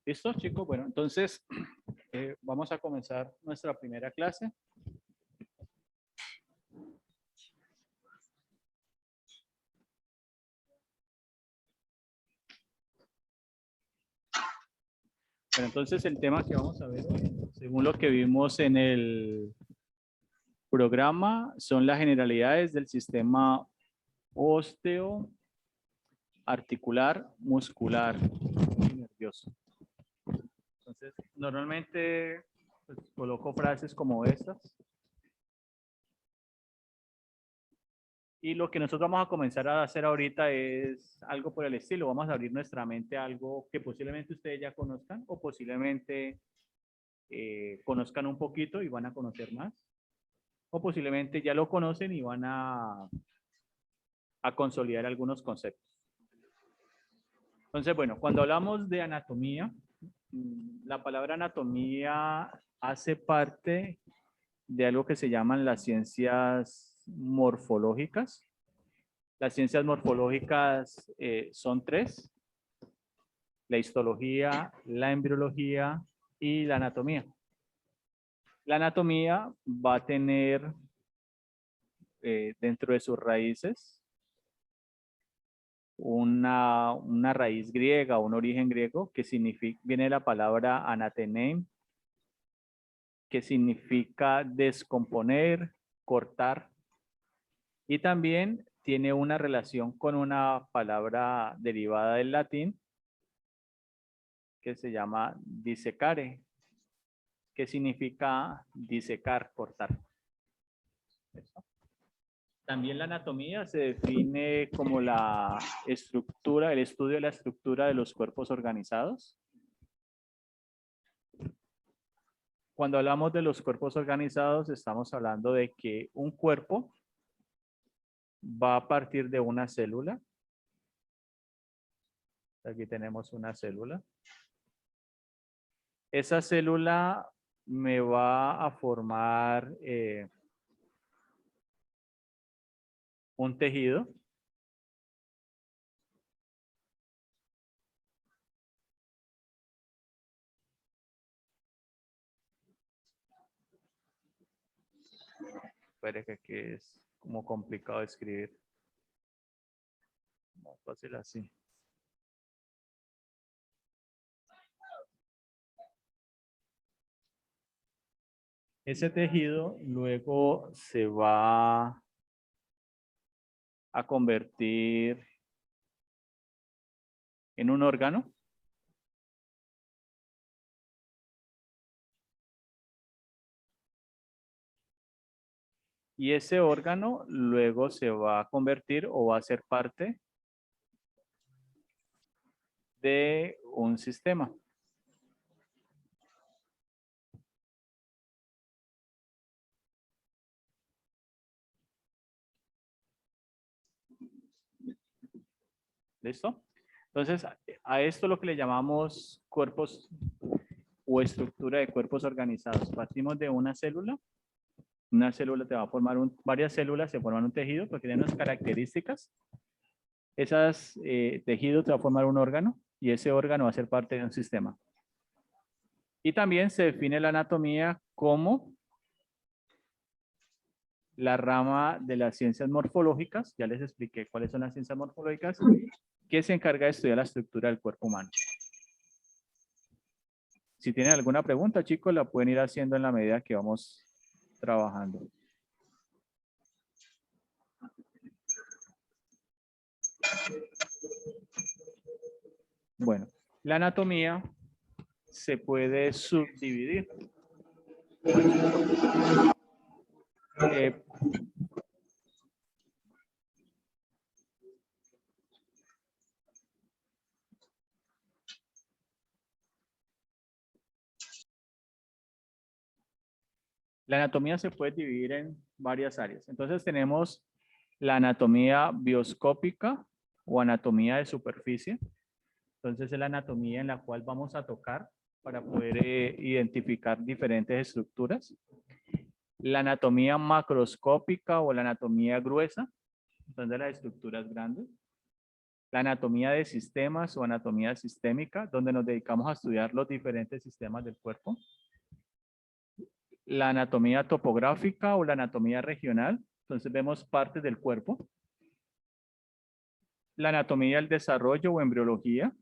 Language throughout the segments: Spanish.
¿Listo, chicos? Bueno, entonces vamos a comenzar nuestra primera clase. Bueno, entonces el tema que vamos a ver hoy, según lo que vimos en el programa, son las generalidades del sistema óseo, articular, muscular y nervioso. Entonces, normalmente pues, coloco frases como estas. Y lo que nosotros vamos a comenzar a hacer ahorita es algo por el estilo. Vamos a abrir nuestra mente a algo que posiblemente ustedes ya conozcan o posiblemente conozcan un poquito y van a conocer más. O posiblemente ya lo conocen y van a consolidar algunos conceptos. Entonces, bueno, cuando hablamos de anatomía, la palabra anatomía hace parte de algo que se llaman las ciencias morfológicas. Las ciencias morfológicas son tres: la histología, la embriología y la anatomía. La anatomía va a tener dentro de sus raíces una raíz griega, un origen griego que significa, viene de la palabra anatenein, que significa descomponer, cortar, y también tiene una relación con una palabra derivada del latín que se llama disecare, que significa disecar, cortar. ¿Eso? También la anatomía se define como la estructura, el estudio de la estructura de los cuerpos organizados. Cuando hablamos de los cuerpos organizados, estamos hablando de que un cuerpo va a partir de una célula. Aquí tenemos una célula. Esa célula me va a formar un tejido. Espere que aquí es como complicado de escribir. No, fácil así. Ese tejido luego se va a convertir en un órgano. Y ese órgano luego se va a convertir o va a ser parte de un sistema. ¿Listo? Entonces, a esto lo que le llamamos cuerpos o estructura de cuerpos organizados. Partimos de una célula. Una célula te va a formar varias células se forman un tejido porque tienen unas características. Esas tejidos te va a formar un órgano y ese órgano va a ser parte de un sistema. Y también se define la anatomía como la rama de las ciencias morfológicas. Ya les expliqué cuáles son las ciencias morfológicas, que se encarga de estudiar la estructura del cuerpo humano. Si tienen alguna pregunta, chicos, la pueden ir haciendo en la medida que vamos trabajando. Bueno, la anatomía se puede subdividir. La anatomía se puede dividir en varias áreas. Entonces tenemos la anatomía bioscópica o anatomía de superficie. Entonces es la anatomía en la cual vamos a tocar para poder identificar diferentes estructuras. La anatomía macroscópica o la anatomía gruesa, son de las estructuras grandes. La anatomía de sistemas o anatomía sistémica, donde nos dedicamos a estudiar los diferentes sistemas del cuerpo. La anatomía topográfica o la anatomía regional, entonces vemos partes del cuerpo. La anatomía del desarrollo o embriología.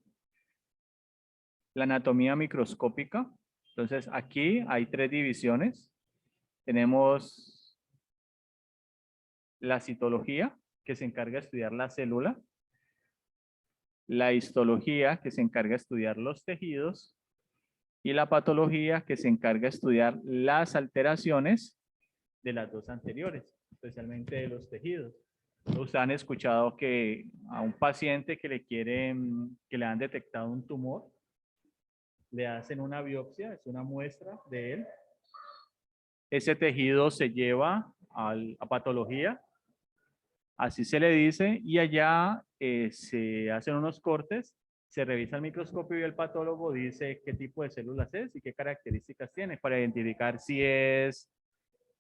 La anatomía microscópica. Entonces aquí hay 3 divisiones. Tenemos la citología, que se encarga de estudiar la célula. La histología, que se encarga de estudiar los tejidos. Y la patología, que se encarga de estudiar las alteraciones de las 2 anteriores, especialmente de los tejidos. Ustedes han escuchado que a un paciente que le han detectado un tumor, le hacen una biopsia, es una muestra de él. Ese tejido se lleva a patología, así se le dice, y allá se hacen unos cortes, se revisa el microscopio y el patólogo dice qué tipo de células es y qué características tiene para identificar si es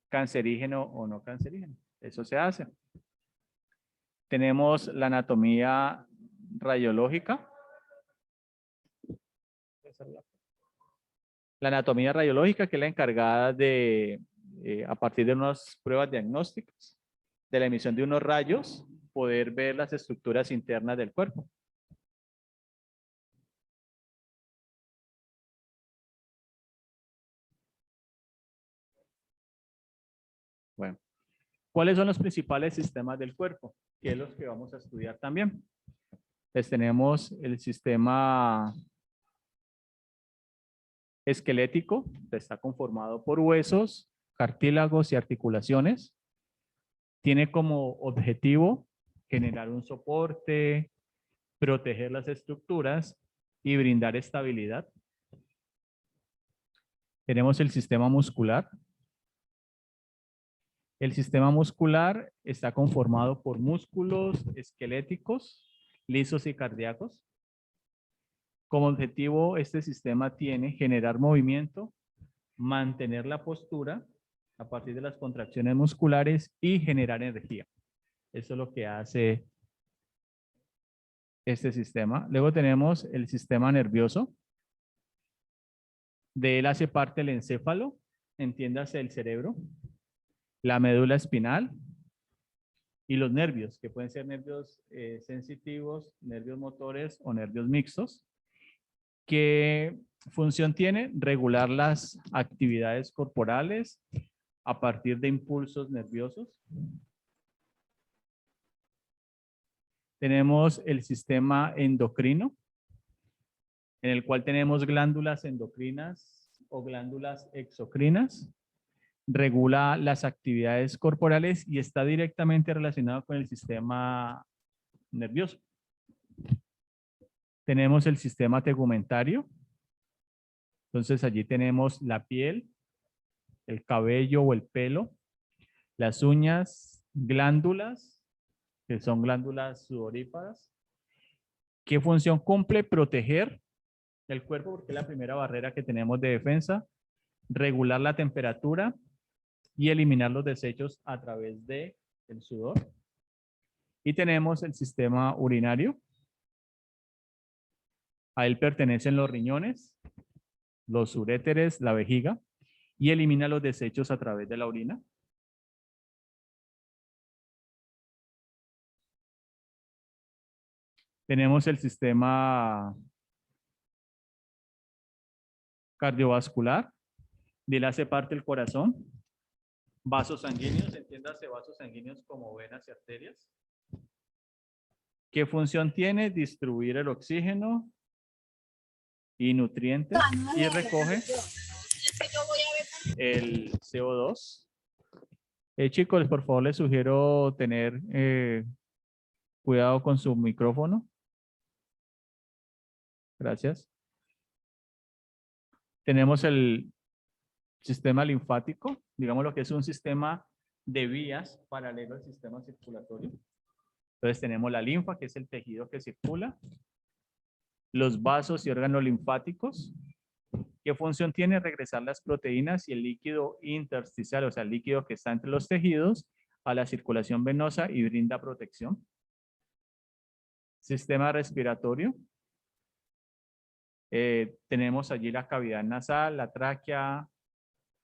cancerígeno o no cancerígeno. Eso se hace. Tenemos la anatomía radiológica. La anatomía radiológica, que es la encargada de, a partir de unas pruebas diagnósticas, de la emisión de unos rayos, poder ver las estructuras internas del cuerpo. Bueno, ¿cuáles son los principales sistemas del cuerpo? Que es los que vamos a estudiar también. Pues tenemos el sistema esquelético, que está conformado por huesos, cartílagos y articulaciones. Tiene como objetivo generar un soporte, proteger las estructuras y brindar estabilidad. Tenemos el sistema muscular. El sistema muscular está conformado por músculos esqueléticos, lisos y cardíacos. Como objetivo, este sistema tiene generar movimiento, mantener la postura a partir de las contracciones musculares y generar energía. Eso es lo que hace este sistema. Luego tenemos el sistema nervioso. De él hace parte el encéfalo, entiéndase el cerebro, la médula espinal y los nervios, que pueden ser nervios sensitivos, nervios motores o nervios mixtos. ¿Qué función tiene? Regular las actividades corporales a partir de impulsos nerviosos. Tenemos el sistema endocrino, en el cual tenemos glándulas endocrinas o glándulas exocrinas. Regula las actividades corporales y está directamente relacionado con el sistema nervioso. Tenemos el sistema tegumentario. Entonces allí tenemos la piel, el cabello o el pelo, las uñas, glándulas, que son glándulas sudoríparas. ¿Qué función cumple? Proteger el cuerpo, porque es la primera barrera que tenemos de defensa. Regular la temperatura y eliminar los desechos a través del sudor. Y tenemos el sistema urinario. A él pertenecen los riñones, los uréteres, la vejiga, y elimina los desechos a través de la orina. Tenemos el sistema cardiovascular, de él hace parte el corazón, vasos sanguíneos, entiéndase vasos sanguíneos como venas y arterias. ¿Qué función tiene? Distribuir el oxígeno y nutrientes y recoge el CO2. Chicos, por favor, les sugiero tener cuidado con su micrófono. Gracias. Tenemos el sistema linfático, digamos lo que es un sistema de vías paralelo al sistema circulatorio. Entonces tenemos la linfa, que es el tejido que circula, los vasos y órganos linfáticos. ¿Qué función tiene? Regresar las proteínas y el líquido intersticial, o sea, el líquido que está entre los tejidos, a la circulación venosa y brinda protección. Sistema respiratorio. Tenemos allí la cavidad nasal, la tráquea,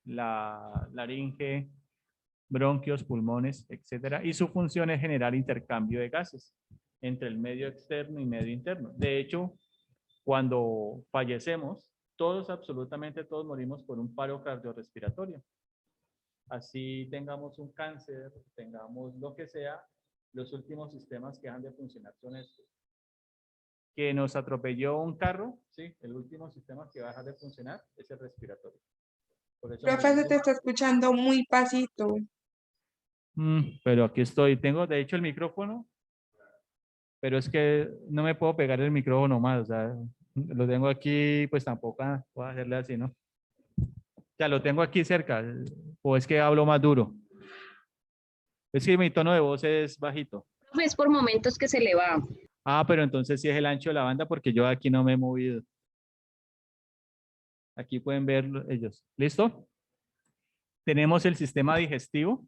la laringe, bronquios, pulmones, etcétera. Y su función es generar intercambio de gases entre el medio externo y medio interno. De hecho, cuando fallecemos, todos, absolutamente todos morimos por un paro cardiorrespiratorio. Así tengamos un cáncer, tengamos lo que sea, los últimos sistemas que dejan de funcionar son estos. Que nos atropelló un carro, sí, el último sistema que va a dejar de funcionar es el respiratorio. Por eso Profe, se morimos. te está escuchando muy pasito. Pero aquí estoy, tengo de hecho el micrófono, pero es que no me puedo pegar el micrófono más, o sea, lo tengo aquí, pues tampoco puedo hacerle así, ¿no? Ya lo tengo aquí cerca, o es que hablo más duro. Es que mi tono de voz es bajito. Es por momentos que se le va. Ah, pero entonces sí es el ancho de la banda porque yo aquí no me he movido. Aquí pueden ver ellos. ¿Listo? Tenemos el sistema digestivo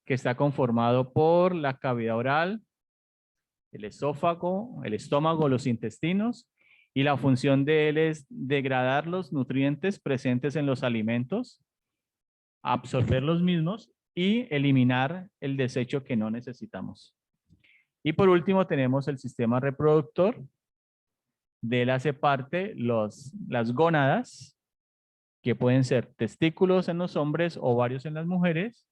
que está conformado por la cavidad oral, el esófago, el estómago, los intestinos, y la función de él es degradar los nutrientes presentes en los alimentos, absorber los mismos y eliminar el desecho que no necesitamos. Y por último tenemos el sistema reproductor. De él hace parte las gónadas, que pueden ser testículos en los hombres, ovarios en las mujeres,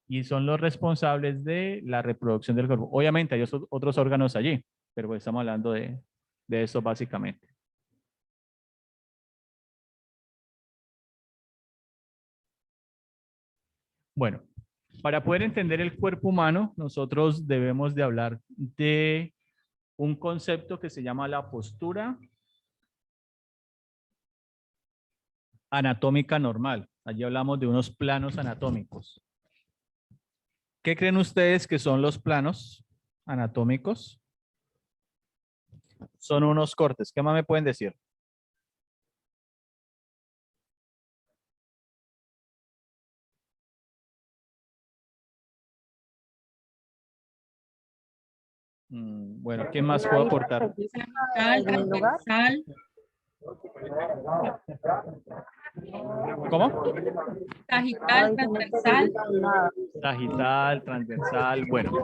y son los responsables de la reproducción del cuerpo. Obviamente hay otros órganos allí, pero pues estamos hablando de eso básicamente. Bueno, para poder entender el cuerpo humano, nosotros debemos de hablar de un concepto que se llama la postura anatómica normal. Allí hablamos de unos planos anatómicos. ¿Qué creen ustedes que son los planos anatómicos? Son unos cortes. ¿Qué más me pueden decir? Bueno, ¿qué más puedo aportar? Transversal. ¿Cómo? Sagital, transversal. Sagital, transversal. Bueno,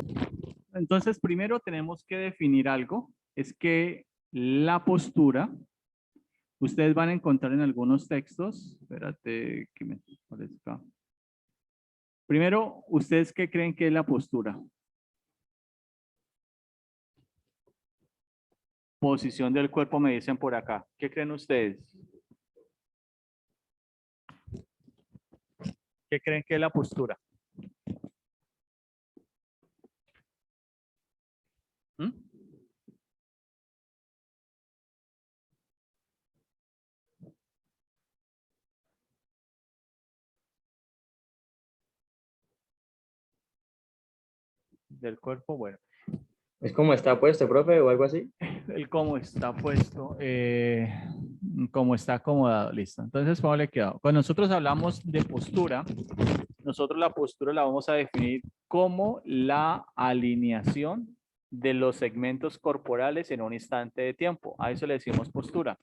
entonces primero tenemos que definir algo. Es que la postura, ustedes van a encontrar en algunos textos. Espérate que me aparezca. Primero, ¿ustedes qué creen que es la postura? Posición del cuerpo me dicen por acá. ¿Qué creen ustedes? ¿Qué creen que es la postura? ¿Mm? Del cuerpo, bueno. ¿Es como está puesto, profe, o algo así? El cómo está puesto, cómo está acomodado, listo. Entonces, ¿cómo le quedó? Cuando nosotros hablamos de postura, nosotros la postura la vamos a definir como la alineación de los segmentos corporales en un instante de tiempo. A eso le decimos postura.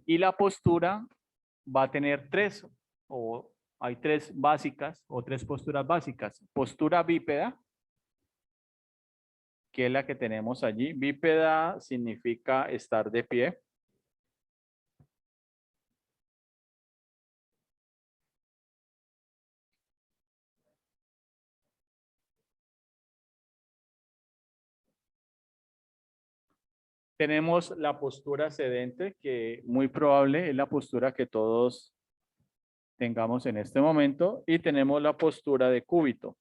Y la postura va a tener tres, o hay tres básicas, o tres posturas básicas. Postura bípeda, que es la que tenemos allí. Bípeda significa estar de pie. Tenemos la postura sedente, que muy probable es la postura que todos tengamos en este momento. Y tenemos la postura de cúbito.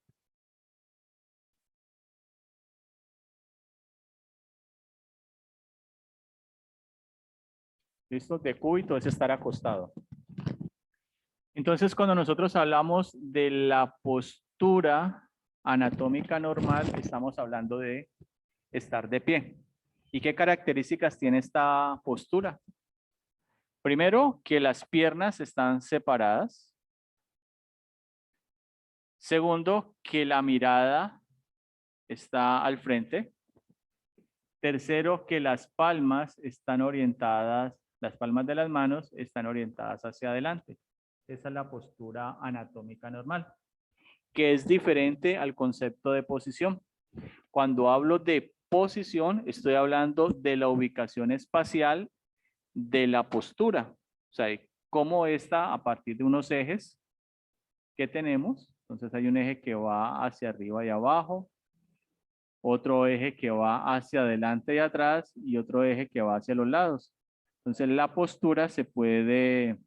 ¿Listo? De cúbito es estar acostado. Entonces, cuando nosotros hablamos de la postura anatómica normal, estamos hablando de estar de pie. ¿Y qué características tiene esta postura? Primero, que las piernas están separadas. Segundo, que la mirada está al frente. Tercero, que las palmas están orientadas, las palmas de las manos están orientadas hacia adelante. Esa es la postura anatómica normal, que es diferente al concepto de posición. Cuando hablo de posición, estoy hablando de la ubicación espacial de la postura. O sea, cómo está a partir de unos ejes que tenemos. Entonces hay un eje que va hacia arriba y abajo, otro eje que va hacia adelante y atrás y otro eje que va hacia los lados. Entonces la postura se puede,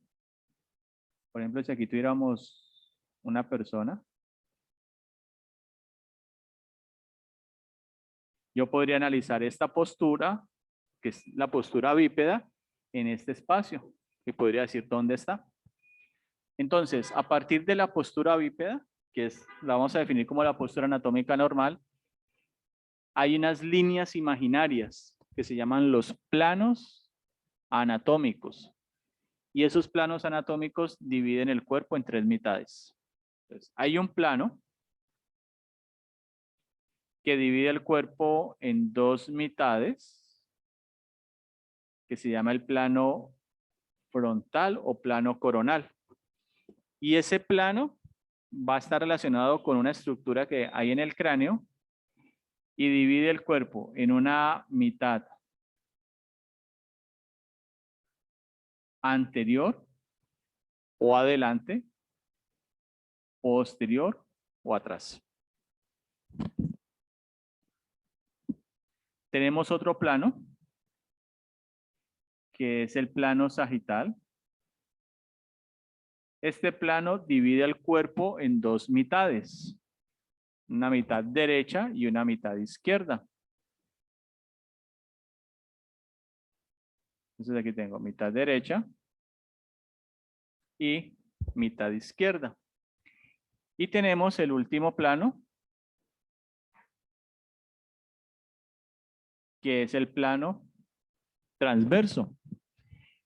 por ejemplo, si aquí tuviéramos una persona, yo podría analizar esta postura, que es la postura bípeda, en este espacio, y podría decir dónde está. Entonces, a partir de la postura bípeda, que es, la vamos a definir como la postura anatómica normal, hay unas líneas imaginarias que se llaman los planos anatómicos. Y esos planos anatómicos dividen el cuerpo en 3 mitades. Entonces, hay un plano que divide el cuerpo en 2 mitades, que se llama el plano frontal o plano coronal. Y ese plano va a estar relacionado con una estructura que hay en el cráneo y divide el cuerpo en una mitad anterior o adelante, posterior o atrás. Tenemos otro plano, que es el plano sagital. Este plano divide el cuerpo en 2 mitades, una mitad derecha y una mitad izquierda. Entonces aquí tengo mitad derecha y mitad izquierda. Y tenemos el último plano, que es el plano transverso.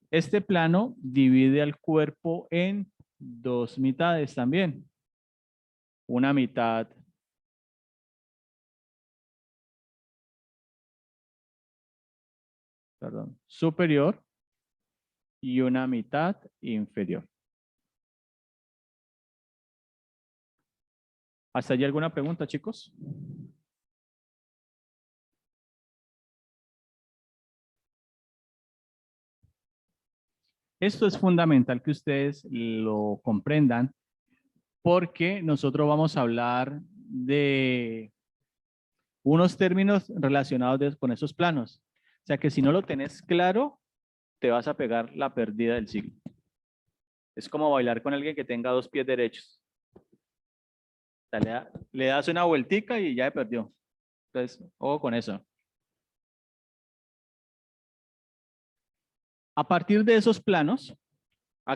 Este plano divide el cuerpo en 2 mitades también. Una mitad superior y una mitad inferior. ¿Hasta allí alguna pregunta, chicos? Esto es fundamental que ustedes lo comprendan porque nosotros vamos a hablar de unos términos relacionados con esos planos. O sea que si no lo tenés claro, te vas a pegar la pérdida del siglo. Es como bailar con alguien que tenga 2 pies derechos. O sea, le das una vueltica y ya se perdió. Entonces, ojo con eso. A partir de esos planos,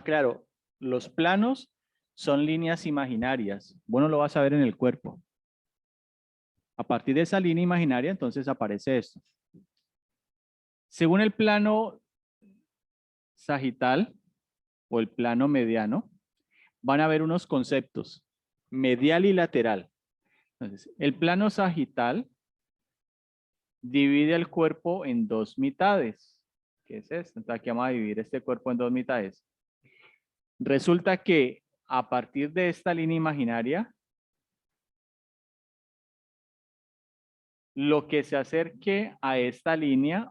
claro, los planos son líneas imaginarias. Bueno, lo vas a ver en el cuerpo. A partir de esa línea imaginaria, entonces aparece esto. Según el plano sagital o el plano mediano, van a haber unos conceptos, medial y lateral. Entonces, el plano sagital divide el cuerpo en 2 mitades. ¿Qué es esto? Entonces aquí vamos a dividir este cuerpo en 2 mitades. Resulta que a partir de esta línea imaginaria, lo que se acerque a esta línea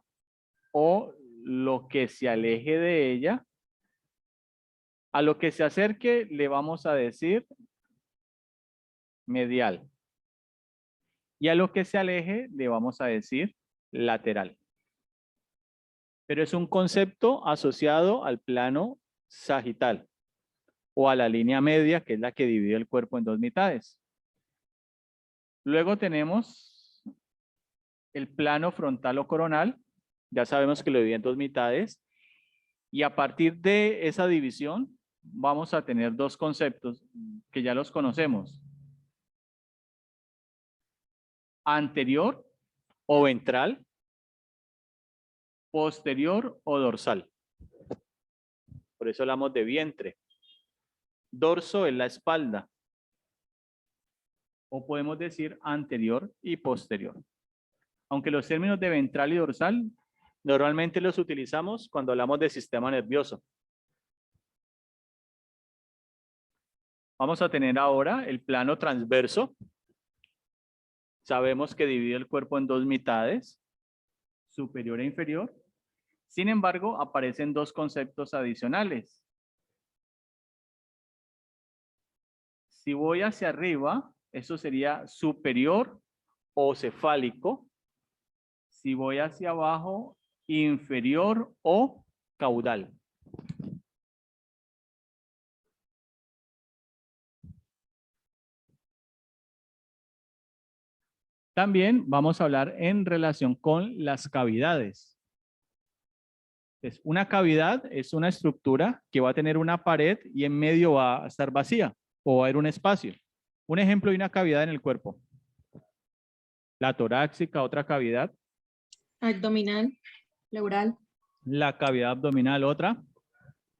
o lo que se aleje de ella, a lo que se acerque le vamos a decir medial. Y a lo que se aleje le vamos a decir lateral. Pero es un concepto asociado al plano sagital o a la línea media, que es la que divide el cuerpo en 2 mitades. Luego tenemos el plano frontal o coronal. Ya sabemos que lo divide en 2 mitades. Y a partir de esa división vamos a tener 2 conceptos que ya los conocemos. Anterior o ventral, posterior o dorsal. Por eso hablamos de vientre. Dorso es la espalda. o podemos decir anterior y posterior. Aunque los términos de ventral y dorsal normalmente los utilizamos cuando hablamos del sistema nervioso. Vamos a tener ahora el plano transverso. Sabemos que divide el cuerpo en dos mitades, superior e inferior. Sin embargo, aparecen dos conceptos adicionales. Si voy hacia arriba, eso sería superior o cefálico. Si voy hacia abajo, inferior o caudal. También vamos a hablar en relación con las cavidades. Entonces, una cavidad es una estructura que va a tener una pared y en medio va a estar vacía o va a haber un espacio. Un ejemplo de una cavidad en el cuerpo. La torácica, otra cavidad. Abdominal, pleural. La cavidad abdominal, otra.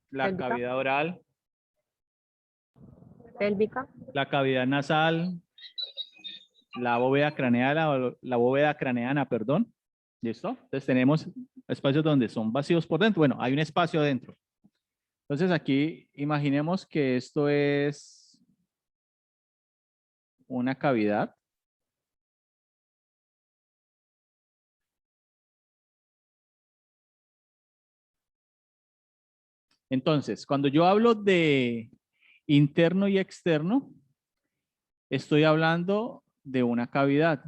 La Pélvica. cavidad oral. Pélvica. La cavidad nasal. La bóveda craneal, la bóveda craneana, perdón. ¿Listo? Entonces tenemos espacios donde son vacíos por dentro. Bueno, hay un espacio adentro. Entonces aquí imaginemos que esto es una cavidad. Entonces, cuando yo hablo de interno y externo, estoy hablando de una cavidad.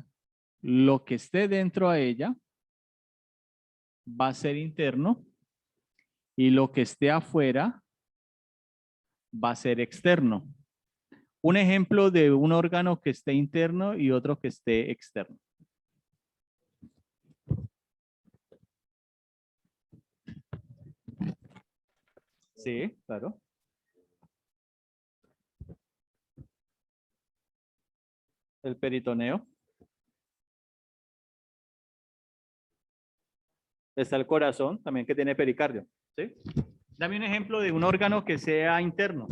Lo que esté dentro a ella va a ser interno y lo que esté afuera va a ser externo. Un ejemplo de un órgano que esté interno y otro que esté externo. Sí, claro. El peritoneo. Está el corazón, también que tiene pericardio. ¿Sí? Dame un ejemplo de un órgano que sea interno.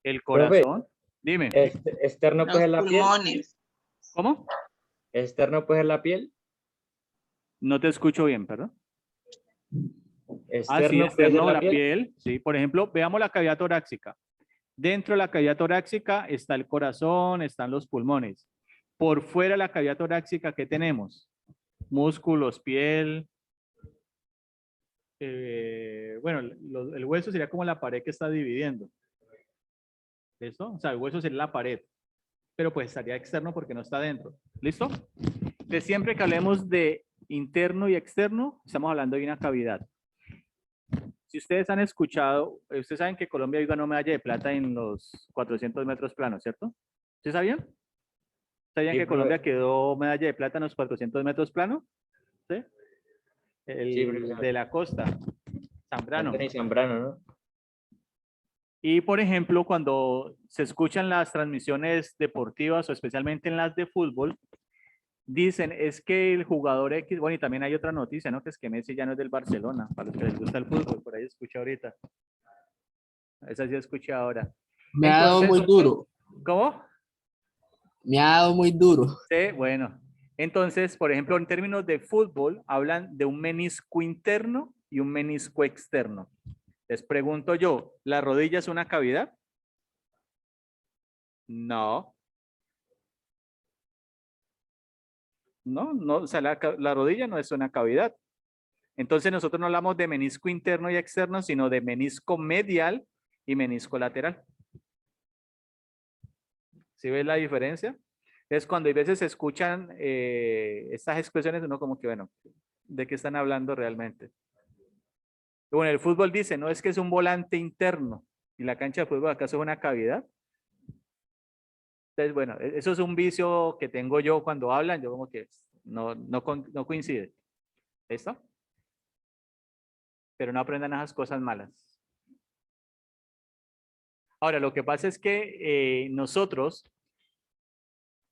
El corazón. Dime. Externo pues es la piel. Pulmones. ¿Cómo? Externo pues es la piel. No te escucho bien, perdón. Externo, Sí, pues, externo, es la piel. Sí, por ejemplo, veamos la cavidad torácica. Dentro de la cavidad torácica está el corazón, están los pulmones. Por fuera de la cavidad torácica, ¿qué tenemos? Músculos, piel. Bueno, el hueso sería como la pared que está dividiendo. ¿Listo? O sea, el hueso sería la pared. Pero pues estaría externo porque no está dentro. ¿Listo? De siempre que hablemos de interno y externo, estamos hablando de una cavidad. Si ustedes han escuchado, ustedes saben que Colombia hoy ganó medalla de plata en los 400 metros planos, ¿cierto? ¿Sí sabían? ¿Sabían Sí, que Colombia quedó medalla de plata en los 400 metros planos? ¿Sí? Sí, De la costa, Zambrano. Anthony Zambrano, ¿no? Y por ejemplo, cuando se escuchan las transmisiones deportivas o especialmente en las de fútbol, dicen es que el jugador X, bueno, y también hay otra noticia, ¿no? Que es que Messi ya no es del Barcelona, para los que les gusta el fútbol, por ahí escuché ahorita. Esa sí escuché ahora. Me ha dado muy duro. ¿Cómo? Me ha dado muy duro. Sí, bueno. Entonces, por ejemplo, en términos de fútbol, hablan de un menisco interno y un menisco externo. Les pregunto yo, ¿la rodilla es una cavidad? No. No, o sea, la rodilla no es una cavidad. Entonces nosotros no hablamos de menisco interno y externo, sino de menisco medial y menisco lateral. ¿Sí ves la diferencia? Es cuando a veces se escuchan estas expresiones, uno como que, bueno, ¿de qué están hablando realmente? Bueno, el fútbol dice, no es que es un volante interno y la cancha de fútbol acaso es una cavidad. Entonces, bueno, eso es un vicio que tengo yo cuando hablan, yo como que no coincide. ¿Listo? Pero no aprendan esas cosas malas. Ahora, lo que pasa es que nosotros,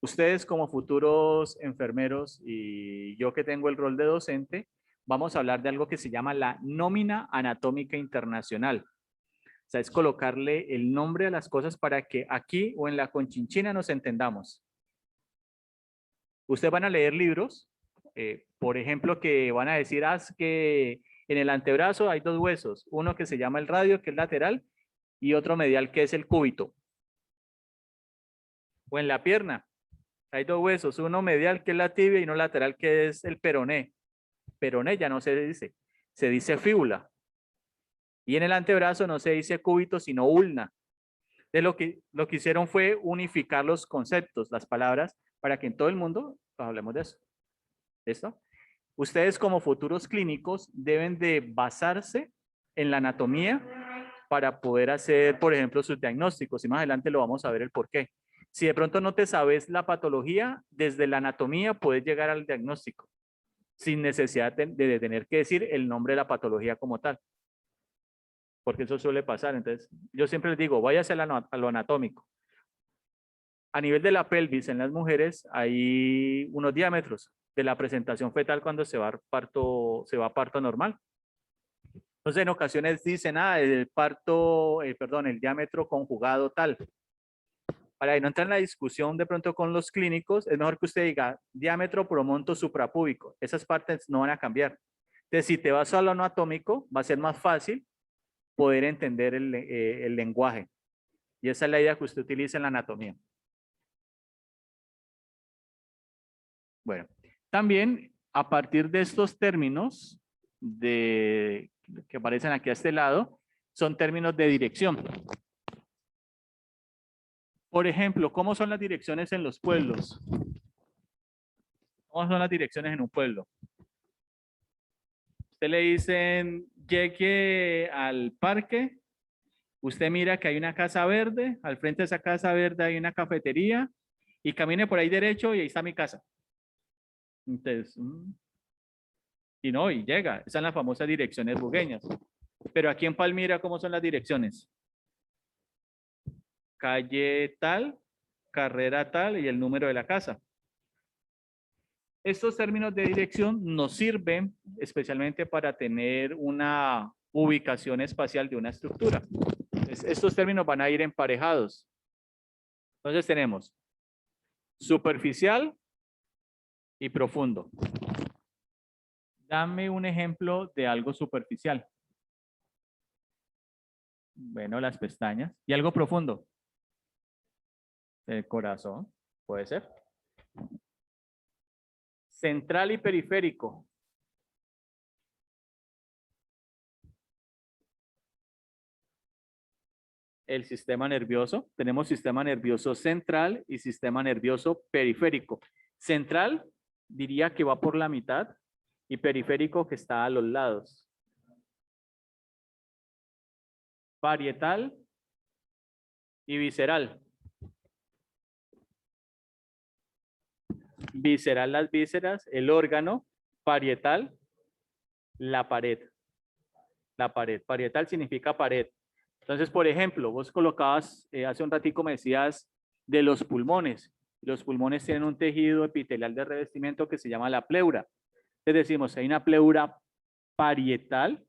ustedes como futuros enfermeros y yo que tengo el rol de docente, vamos a hablar de algo que se llama la nómina anatómica internacional. O sea, es colocarle el nombre a las cosas para que aquí o en la Conchinchina nos entendamos. Ustedes van a leer libros, por ejemplo, que van a decir, que en el antebrazo hay dos huesos, uno que se llama el radio, que es lateral, y otro medial, que es el cúbito. O en la pierna, hay dos huesos, uno medial, que es la tibia, y uno lateral, que es el peroné. Peroné ya no se dice fíbula. Y en el antebrazo no se dice cúbito, sino ulna. Entonces lo que hicieron fue unificar los conceptos, las palabras, para que en todo el mundo hablemos de eso. ¿Listo? Ustedes como futuros clínicos deben de basarse en la anatomía para poder hacer, por ejemplo, sus diagnósticos. Y más adelante lo vamos a ver el por qué. Si de pronto no te sabes la patología, desde la anatomía puedes llegar al diagnóstico, sin necesidad de tener que decir el nombre de la patología como tal. Porque eso suele pasar. Entonces, yo siempre les digo, váyase a lo anatómico. A nivel de la pelvis en las mujeres hay unos diámetros de la presentación fetal cuando se va a parto normal. Entonces, en ocasiones dicen, el diámetro conjugado tal. Para no entrar en la discusión de pronto con los clínicos, es mejor que usted diga diámetro promonto suprapúbico. Esas partes no van a cambiar. Entonces, si te vas a lo anatómico, va a ser más fácil poder entender el lenguaje. Y esa es la idea que usted utiliza en la anatomía. Bueno, también a partir de estos términos que aparecen aquí a este lado, son términos de dirección. Por ejemplo, ¿cómo son las direcciones en los pueblos? ¿Cómo son las direcciones en un pueblo? Usted le dicen, llegue al parque, usted mira que hay una casa verde, al frente de esa casa verde hay una cafetería, y camine por ahí derecho y ahí está mi casa. Entonces, y llega. Esas son las famosas direcciones bugueñas. Pero aquí en Palmira, ¿cómo son las direcciones? Calle tal, carrera tal y el número de la casa. Estos términos de dirección nos sirven especialmente para tener una ubicación espacial de una estructura. Estos términos van a ir emparejados. Entonces tenemos superficial y profundo. Dame un ejemplo de algo superficial. Bueno, las pestañas. ¿Y algo profundo? El corazón, puede ser. Central y periférico. El sistema nervioso. Tenemos sistema nervioso central y sistema nervioso periférico. Central diría que va por la mitad y periférico que está a los lados. Parietal y visceral. Visceral, las vísceras, el órgano. Parietal, la pared. La pared. Parietal significa pared. Entonces, por ejemplo, vos colocabas, hace un ratico me decías de los pulmones. Los pulmones tienen un tejido epitelial de revestimiento que se llama la pleura. Entonces decimos, hay una pleura parietal,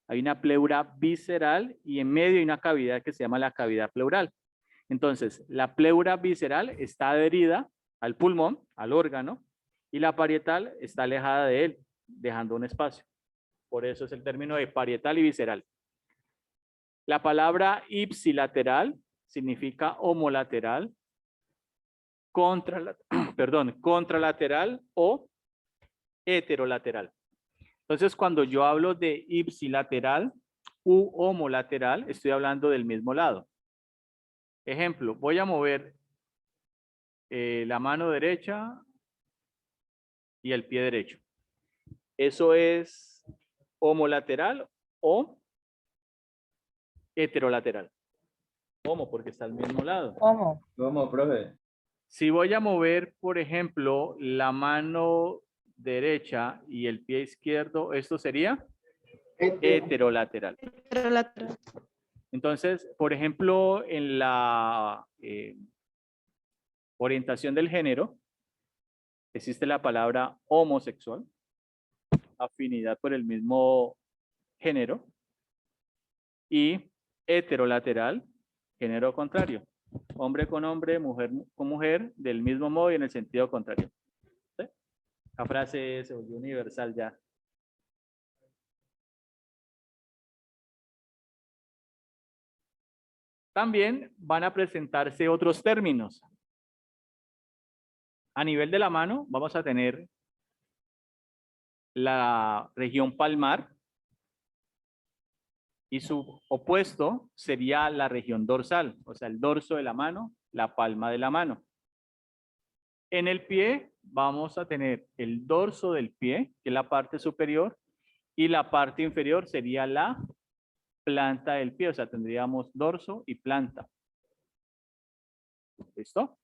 hay una pleura visceral y en medio hay una cavidad que se llama la cavidad pleural. Entonces, la pleura visceral está adherida al pulmón, al órgano, y la parietal está alejada de él, dejando un espacio. Por eso es el término de parietal y visceral. La palabra ipsilateral significa homolateral, contralateral o heterolateral. Entonces, cuando yo hablo de ipsilateral u homolateral, estoy hablando del mismo lado. Ejemplo, voy a mover la mano derecha y el pie derecho. ¿Eso es homolateral o heterolateral? Homo, porque está al mismo lado. ¿Cómo, profe? Si voy a mover, por ejemplo, la mano derecha y el pie izquierdo, ¿esto sería? Heterolateral. Entonces, por ejemplo, en la orientación del género, existe la palabra homosexual, afinidad por el mismo género, y Heterolateral, género contrario. Hombre con hombre, mujer con mujer, del mismo modo y en el sentido contrario. ¿Sí? La frase se volvió universal ya. También van a presentarse otros términos. A nivel de la mano vamos a tener la región palmar y su opuesto sería la región dorsal, o sea, el dorso de la mano, la palma de la mano. En el pie vamos a tener el dorso del pie, que es la parte superior, y la parte inferior sería la planta del pie, o sea, tendríamos dorso y planta. ¿Listo?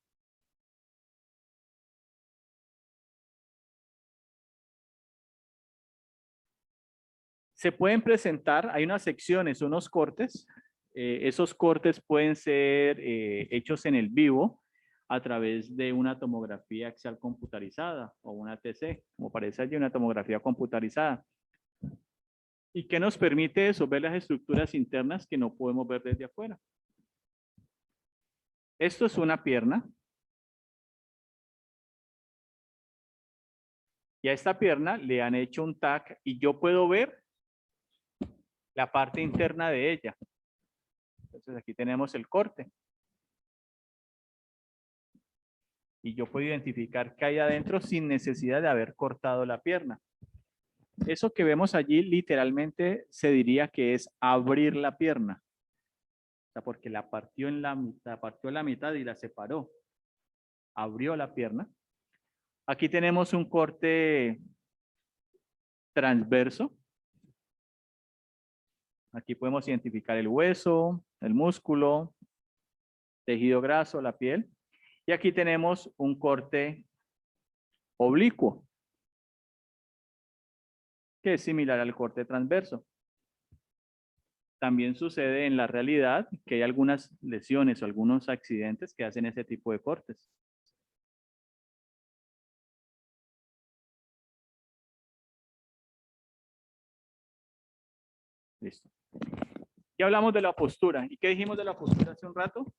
Se pueden presentar, hay unas secciones, unos cortes. Esos cortes pueden ser hechos en el vivo a través de una tomografía axial computarizada o una TC, como parece allí, una tomografía computarizada. ¿Y qué nos permite eso? Ver las estructuras internas que no podemos ver desde afuera. Esto es una pierna. Y a esta pierna le han hecho un TAC y yo puedo ver la parte interna de ella. Entonces aquí tenemos el corte. Y yo puedo identificar qué hay adentro sin necesidad de haber cortado la pierna. Eso que vemos allí literalmente se diría que es abrir la pierna. O sea, porque la partió en la mitad, partió la mitad y la separó. Abrió la pierna. Aquí tenemos un corte transverso. Aquí podemos identificar el hueso, el músculo, tejido graso, la piel. Y aquí tenemos un corte oblicuo, que es similar al corte transverso. También sucede en la realidad que hay algunas lesiones o algunos accidentes que hacen ese tipo de cortes. Listo. Ya hablamos de la postura. ¿Y qué dijimos de la postura hace un rato?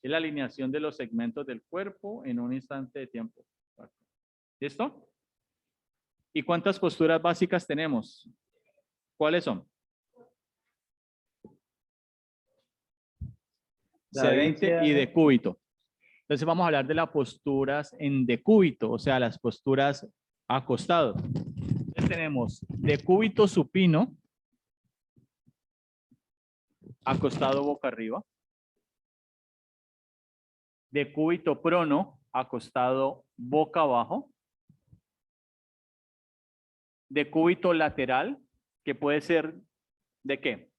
Es la alineación de los segmentos del cuerpo en un instante de tiempo. ¿Listo? ¿Y cuántas posturas básicas tenemos? ¿Cuáles son? Sedente y decúbito. Entonces vamos a hablar de las posturas en decúbito, o sea, las posturas acostados. Entonces tenemos decúbito supino, acostado boca arriba. Decúbito prono, acostado boca abajo. Decúbito lateral, que puede ser ¿de qué?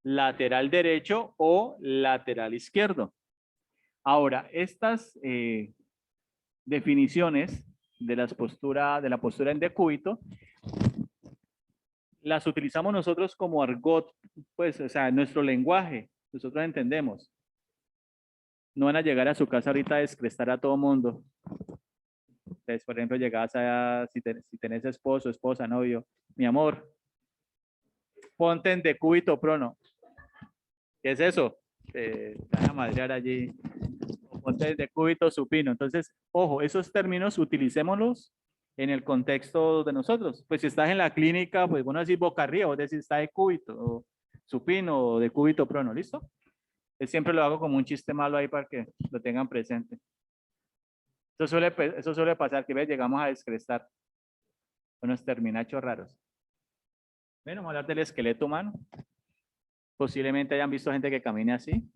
Lateral derecho o lateral izquierdo. Ahora, estas definiciones de la postura en decúbito las utilizamos nosotros como argot, pues, o sea, nuestro lenguaje, nosotros entendemos. No van a llegar a su casa ahorita a descrestar a todo mundo. Entonces, por ejemplo, llegas a, si tenés esposo, esposa, novio, mi amor, ponte en decúbito prono. ¿Qué es eso? Te van a madrear allí. O ponte en decúbito supino. Entonces, ojo, esos términos utilicémoslos en el contexto de nosotros. Pues si estás en la clínica, pues bueno, decir boca arriba, vos decís está decúbito, o supino, o decúbito prono, ¿listo? Yo siempre lo hago como un chiste malo ahí para que lo tengan presente. Eso suele pasar, que ves, llegamos a descrestar unos terminachos raros. Bueno, vamos a hablar del esqueleto humano. Posiblemente hayan visto gente que camine así.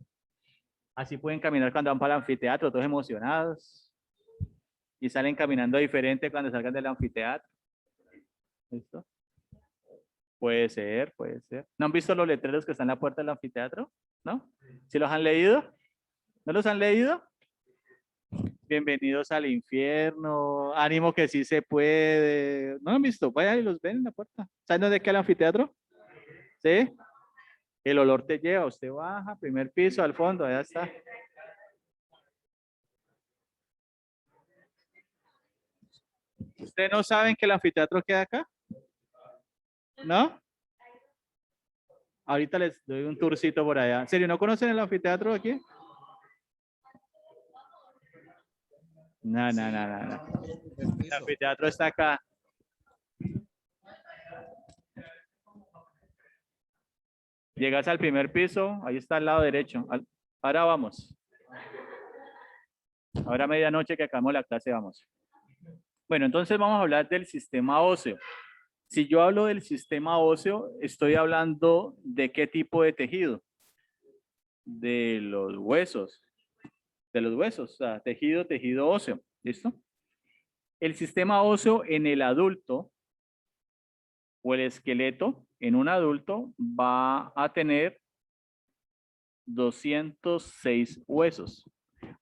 Así pueden caminar cuando van para el anfiteatro, todos emocionados. Y salen caminando diferente cuando salgan del anfiteatro. ¿Listo? Puede ser, puede ser. ¿No han visto los letreros que están en la puerta del anfiteatro? ¿No? ¿Sí los han leído? ¿No los han leído? Bienvenidos al infierno. Ánimo que sí se puede. ¿No lo han visto? Vayan y los ven en la puerta. ¿Saben dónde queda el anfiteatro? ¿Sí? El olor te lleva. Usted baja, primer piso, al fondo, allá está. ¿Ustedes no saben que el anfiteatro queda acá? ¿No? Ahorita les doy un tourcito por allá. ¿En serio, no conocen el anfiteatro aquí? No, no, no, no, no. El anfiteatro está acá. Llegas al primer piso, ahí está al lado derecho. Ahora vamos. Ahora medianoche que acabamos la clase, vamos. Bueno, entonces vamos a hablar del sistema óseo. Si yo hablo del sistema óseo, estoy hablando de qué tipo de tejido. De los huesos. De los huesos, o sea, tejido óseo. ¿Listo? El sistema óseo en el adulto o el esqueleto en un adulto va a tener 206 huesos.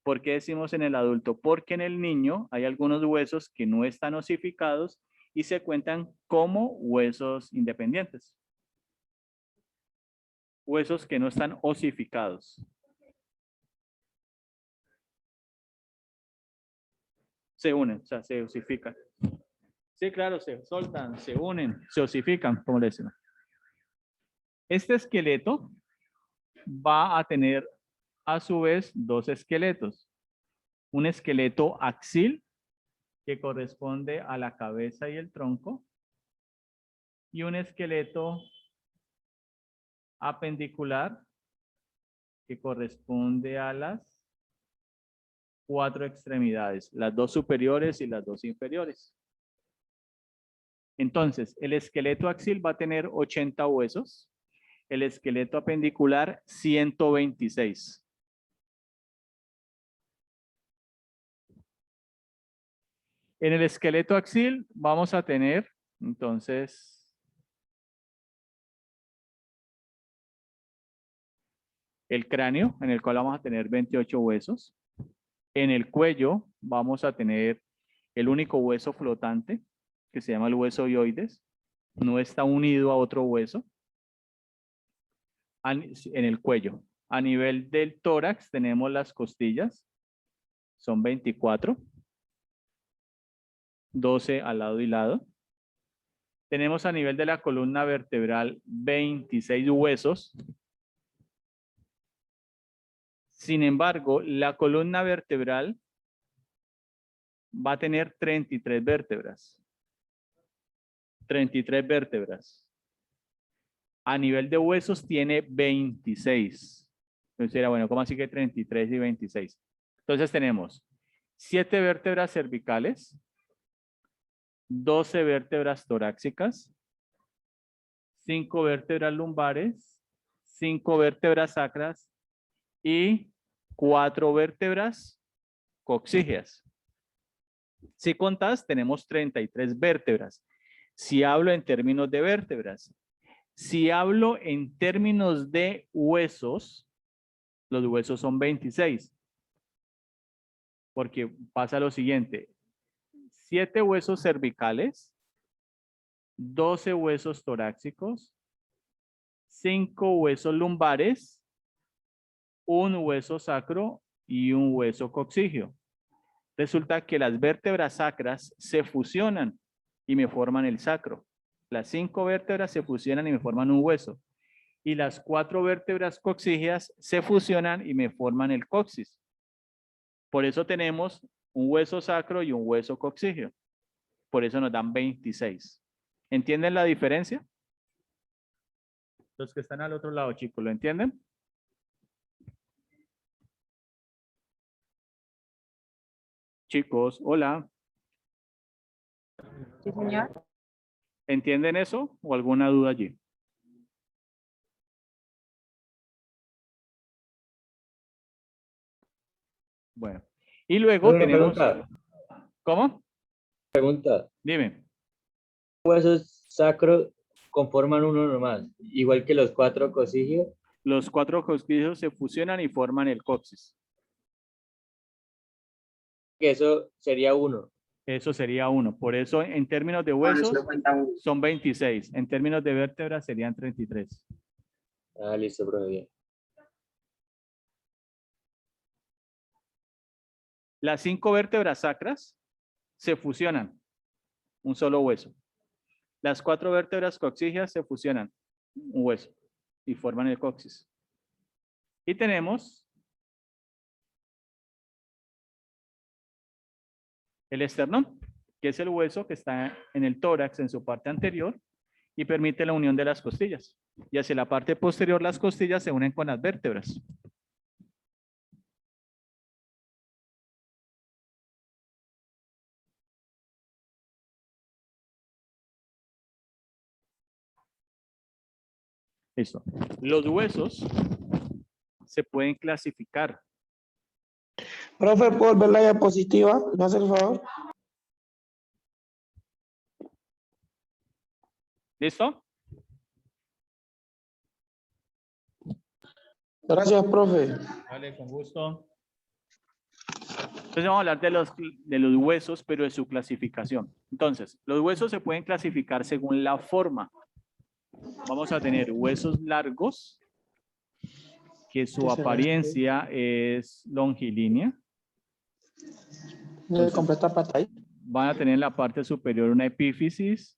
¿Por qué decimos en el adulto? Porque en el niño hay algunos huesos que no están osificados y se cuentan como huesos independientes. Huesos que no están osificados. Se unen, o sea, se osifican. Sí, claro, se soltan, se unen, se osifican, como le decimos. Este esqueleto va a tener a su vez dos esqueletos. Un esqueleto axil, que corresponde a la cabeza y el tronco, y un esqueleto apendicular, que corresponde a las 4 extremidades, las dos superiores y las dos inferiores. Entonces, el esqueleto axil va a tener 80 huesos, el esqueleto apendicular 126. En el esqueleto axil vamos a tener, entonces, el cráneo, en el cual vamos a tener 28 huesos. En el cuello vamos a tener el único hueso flotante, que se llama el hueso hyoides. No está unido a otro hueso. En el cuello. A nivel del tórax tenemos las costillas. Son 24. 12 al lado y lado. Tenemos a nivel de la columna vertebral 26 huesos. Sin embargo, la columna vertebral va a tener 33 vértebras. 33 vértebras. A nivel de huesos tiene 26. Entonces era bueno, ¿cómo así que 33 y 26? Entonces tenemos 7 vértebras cervicales, 12 vértebras torácicas, 5 vértebras lumbares, 5 vértebras sacras y 4 vértebras coxígeas. Si contás, tenemos 33 vértebras. Si hablo en términos de vértebras. Si hablo en términos de huesos, los huesos son 26. Porque pasa lo siguiente. 7 huesos cervicales, 12 huesos torácicos, 5 huesos lumbares, un hueso sacro y un hueso coxígeo. Resulta que las vértebras sacras se fusionan y me forman el sacro. Las 5 vértebras se fusionan y me forman un hueso. Y las 4 vértebras coxígeas se fusionan y me forman el coxis. Por eso tenemos un hueso sacro y un hueso coxígeo. Por eso nos dan 26. ¿Entienden la diferencia? Los que están al otro lado, chicos, ¿lo entienden? Chicos, hola. Sí, señor. ¿Entienden eso o alguna duda allí? Bueno, y luego Una tenemos... pregunta. ¿Cómo? Pregunta. Dime. Huesos sacros conforman uno nomás, igual que los 4 cosígeos. Los 4 coxígeos se fusionan y forman el coxis. Que eso sería uno. Eso sería 1. Por eso, en términos de huesos, son 26. En términos de vértebras, serían 33. Ah, listo, profe, bien. Las 5 vértebras sacras se fusionan. Un solo hueso. Las 4 vértebras coxígeas se fusionan, un hueso, y forman el coxis. Y tenemos el esternón, que es el hueso que está en el tórax, en su parte anterior, y permite la unión de las costillas. Y hacia la parte posterior, las costillas se unen con las vértebras. Listo. Los huesos se pueden clasificar. Profe, ¿puedo ver la diapositiva? ¿Me hace el favor? ¿Listo? Gracias, profe. Vale, con gusto. Entonces vamos a hablar de los huesos, pero de su clasificación. Entonces, los huesos se pueden clasificar según la forma. Vamos a tener huesos largos, que su apariencia es longilínea. ¿Me completa pantalla? Van a tener en la parte superior una epífisis,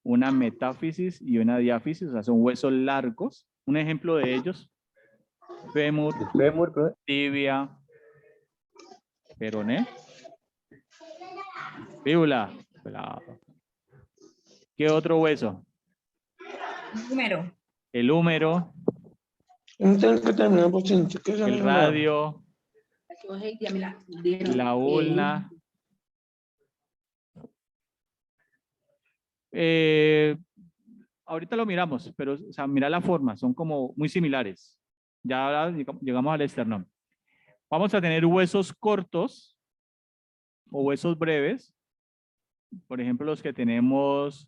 una metáfisis y una diáfisis, o sea, son huesos largos. Un ejemplo de ellos, fémur, Fémur, profe. tibia, peroné, fíbula. ¿Qué otro hueso? Número. El húmero, No tengo que terminar por ciento. ¿Qué es el radio, la ulna. Ahorita lo miramos, pero o sea, mira la forma, son como muy similares. Ya ahora llegamos al esternón. Vamos a tener huesos cortos o huesos breves. Por ejemplo, los que tenemos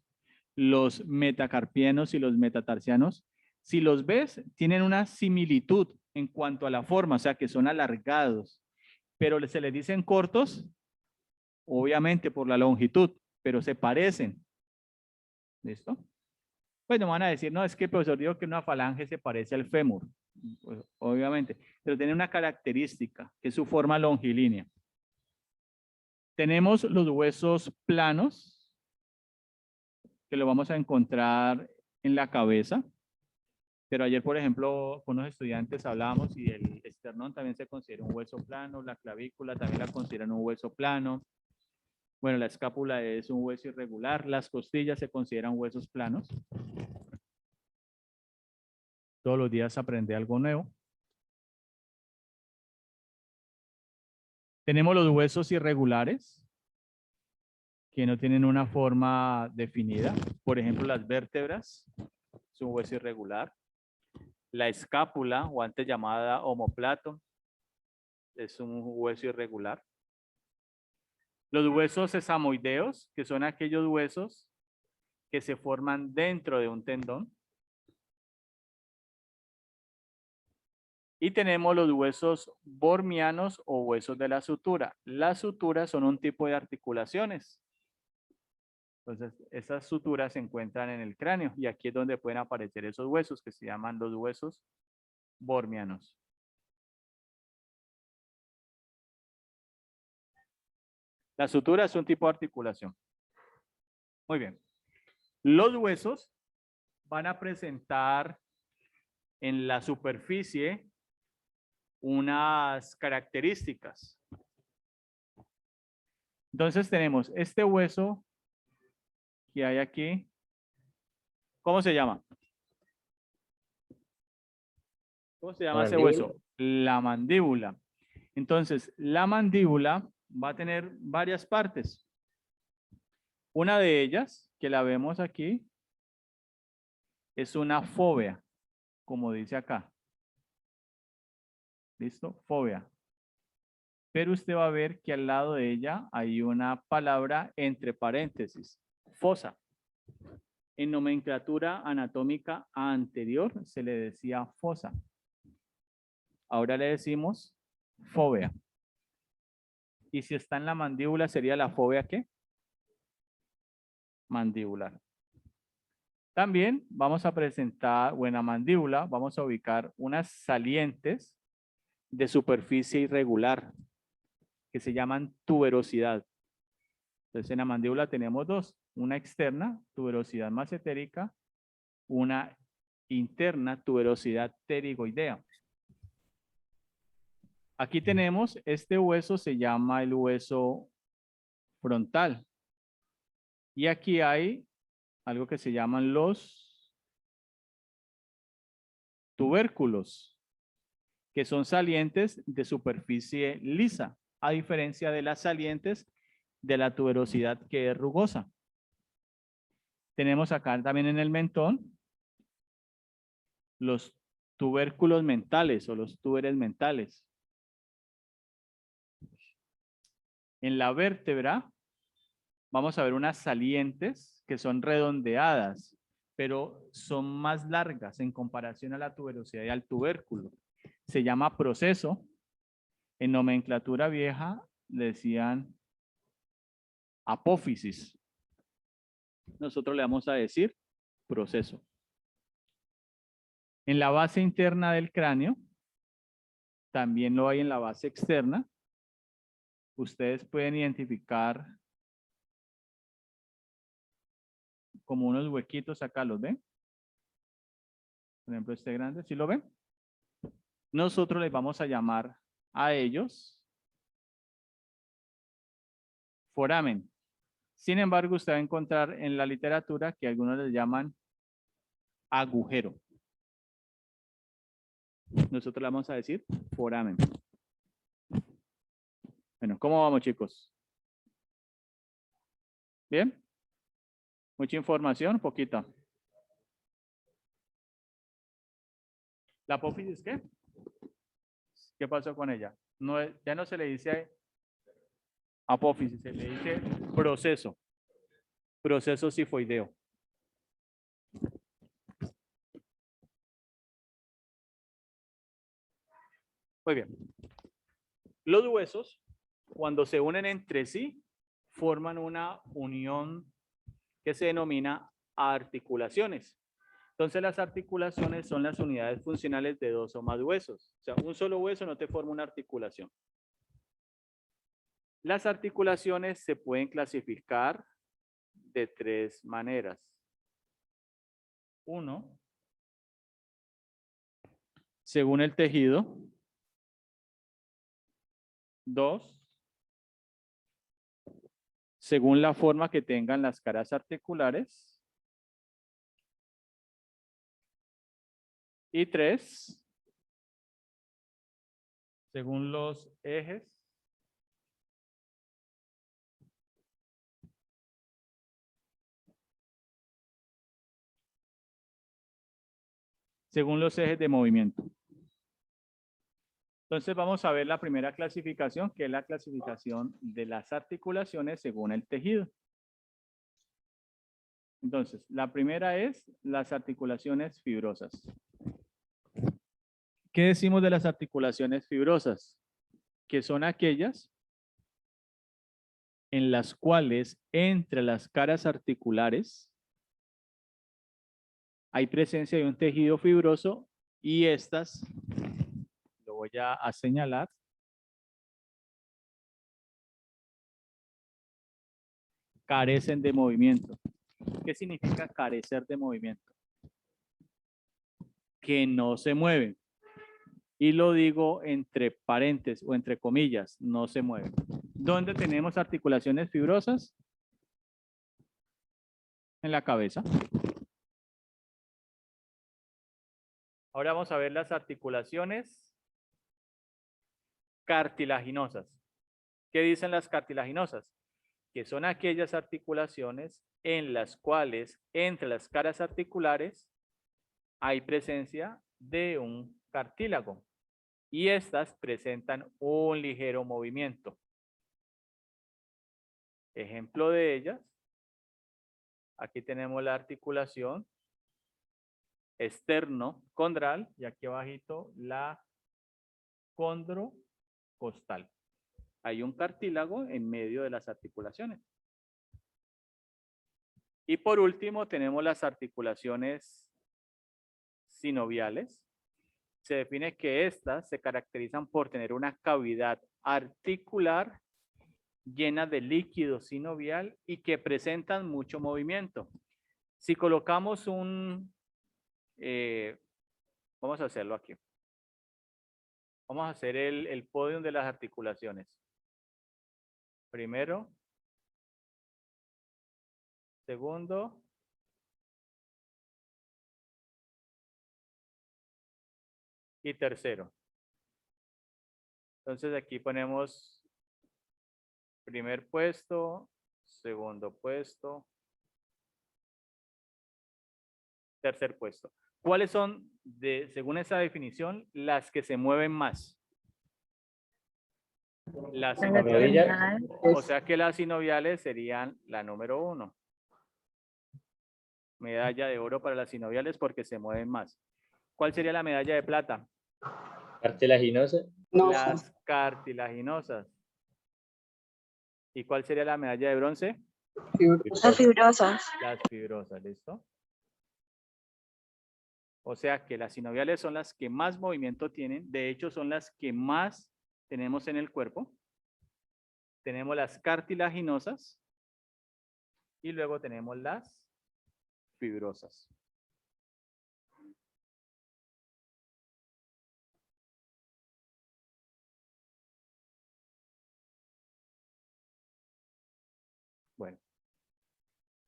los metacarpianos y los metatarsianos. Si los ves, tienen una similitud en cuanto a la forma, o sea, que son alargados. Pero se les dicen cortos, obviamente por la longitud, pero se parecen. ¿Listo? Pues no van a decir, no, es que el profesor dijo que una falange se parece al fémur. Pues, obviamente, pero tiene una característica, que es su forma longilínea. Tenemos los huesos planos, que lo vamos a encontrar en la cabeza. Pero ayer, por ejemplo, con los estudiantes hablábamos y el esternón también se considera un hueso plano, la clavícula también la consideran un hueso plano. Bueno, la escápula es un hueso irregular, las costillas se consideran huesos planos. Todos los días aprende algo nuevo. Tenemos los huesos irregulares, que no tienen una forma definida. Por ejemplo, las vértebras es un hueso irregular. La escápula, o antes llamada omóplato, es un hueso irregular. Los huesos sesamoideos, que son aquellos huesos que se forman dentro de un tendón. Y tenemos los huesos bormianos o huesos de la sutura. Las suturas son un tipo de articulaciones. Entonces, esas suturas se encuentran en el cráneo y aquí es donde pueden aparecer esos huesos que se llaman los huesos bormianos. La sutura es un tipo de articulación. Muy bien. Los huesos van a presentar en la superficie unas características. Entonces tenemos este hueso que hay aquí. ¿Cómo se llama? ¿Cómo se llama ese hueso? La mandíbula. Entonces, la mandíbula va a tener varias partes. Una de ellas, que la vemos aquí, es una fóvea, como dice acá. ¿Listo? Fóvea. Pero usted va a ver que al lado de ella hay una palabra entre paréntesis, fosa. En nomenclatura anatómica anterior se le decía fosa. Ahora le decimos fóvea. Y si está en la mandíbula, ¿sería la fóvea qué? Mandibular. También vamos a presentar, o en la mandíbula, vamos a ubicar unas salientes de superficie irregular que se llaman tuberosidad. Entonces en la mandíbula tenemos dos, una externa, tuberosidad masentérica, una interna, tuberosidad pterigoidea. Aquí tenemos, este hueso se llama el hueso frontal. Y aquí hay algo que se llaman los tubérculos, que son salientes de superficie lisa, a diferencia de las salientes de la tuberosidad que es rugosa. Tenemos acá también en el mentón los tubérculos mentales o los túberes mentales. En la vértebra vamos a ver unas salientes que son redondeadas, pero son más largas en comparación a la tuberosidad y al tubérculo. Se llama proceso. En nomenclatura vieja le decían apófisis. Nosotros le vamos a decir proceso. En la base interna del cráneo, también lo hay en la base externa. Ustedes pueden identificar como unos huequitos acá, ¿los ven? Por ejemplo, este grande, ¿sí lo ven? Nosotros les vamos a llamar a ellos foramen. Sin embargo, usted va a encontrar en la literatura que algunos les llaman agujero. Nosotros le vamos a decir foramen. Bueno, ¿cómo vamos, chicos? ¿Bien? ¿Mucha información? Poquita. ¿La apófisis qué? ¿Qué pasó con ella? No, ya no se le dice apófisis, se le dice proceso. Proceso sifoideo. Muy bien. Los huesos, cuando se unen entre sí, forman una unión que se denomina articulaciones. Entonces, las articulaciones son las unidades funcionales de dos o más huesos. O sea, un solo hueso no te forma una articulación. Las articulaciones se pueden clasificar de tres maneras. Uno, según el tejido. Dos, según la forma que tengan las caras articulares. Y tres, según los ejes de movimiento. Entonces vamos a ver la primera clasificación, que es la clasificación de las articulaciones según el tejido. Entonces, la primera es las articulaciones fibrosas. ¿Qué decimos de las articulaciones fibrosas? Que son aquellas en las cuales entre las caras articulares hay presencia de un tejido fibroso y estas, lo voy a señalar, carecen de movimiento. ¿Qué significa carecer de movimiento? Que no se mueven. Y lo digo entre paréntesis o entre comillas, no se mueven. ¿Dónde tenemos articulaciones fibrosas? En la cabeza. Ahora vamos a ver las articulaciones cartilaginosas. ¿Qué dicen las cartilaginosas? Que son aquellas articulaciones en las cuales entre las caras articulares hay presencia de un cartílago y estas presentan un ligero movimiento. Ejemplo de ellas, aquí tenemos la articulación esternocondral y aquí abajito la condrocostal. Hay un cartílago en medio de las articulaciones. Y por último tenemos las articulaciones sinoviales. Se define que estas se caracterizan por tener una cavidad articular llenas de líquido sinovial y que presentan mucho movimiento. Si colocamos vamos a hacerlo aquí. Vamos a hacer el podium de las articulaciones. Primero, segundo, y tercero. Entonces aquí ponemos primer puesto, segundo puesto, tercer puesto. ¿Cuáles son, según esa definición, las que se mueven más? Las Sinoviales. o sea que las sinoviales serían la número 1. Medalla de oro para las sinoviales porque se mueven más. ¿Cuál sería la medalla de plata? Cartilaginosa. Las cartilaginosas. ¿Y cuál sería la medalla de bronce? Las fibrosas. Las fibrosas, ¿listo? O sea que las sinoviales son las que más movimiento tienen. De hecho, son las que más tenemos en el cuerpo. Tenemos las cartilaginosas y luego tenemos las fibrosas. Bueno,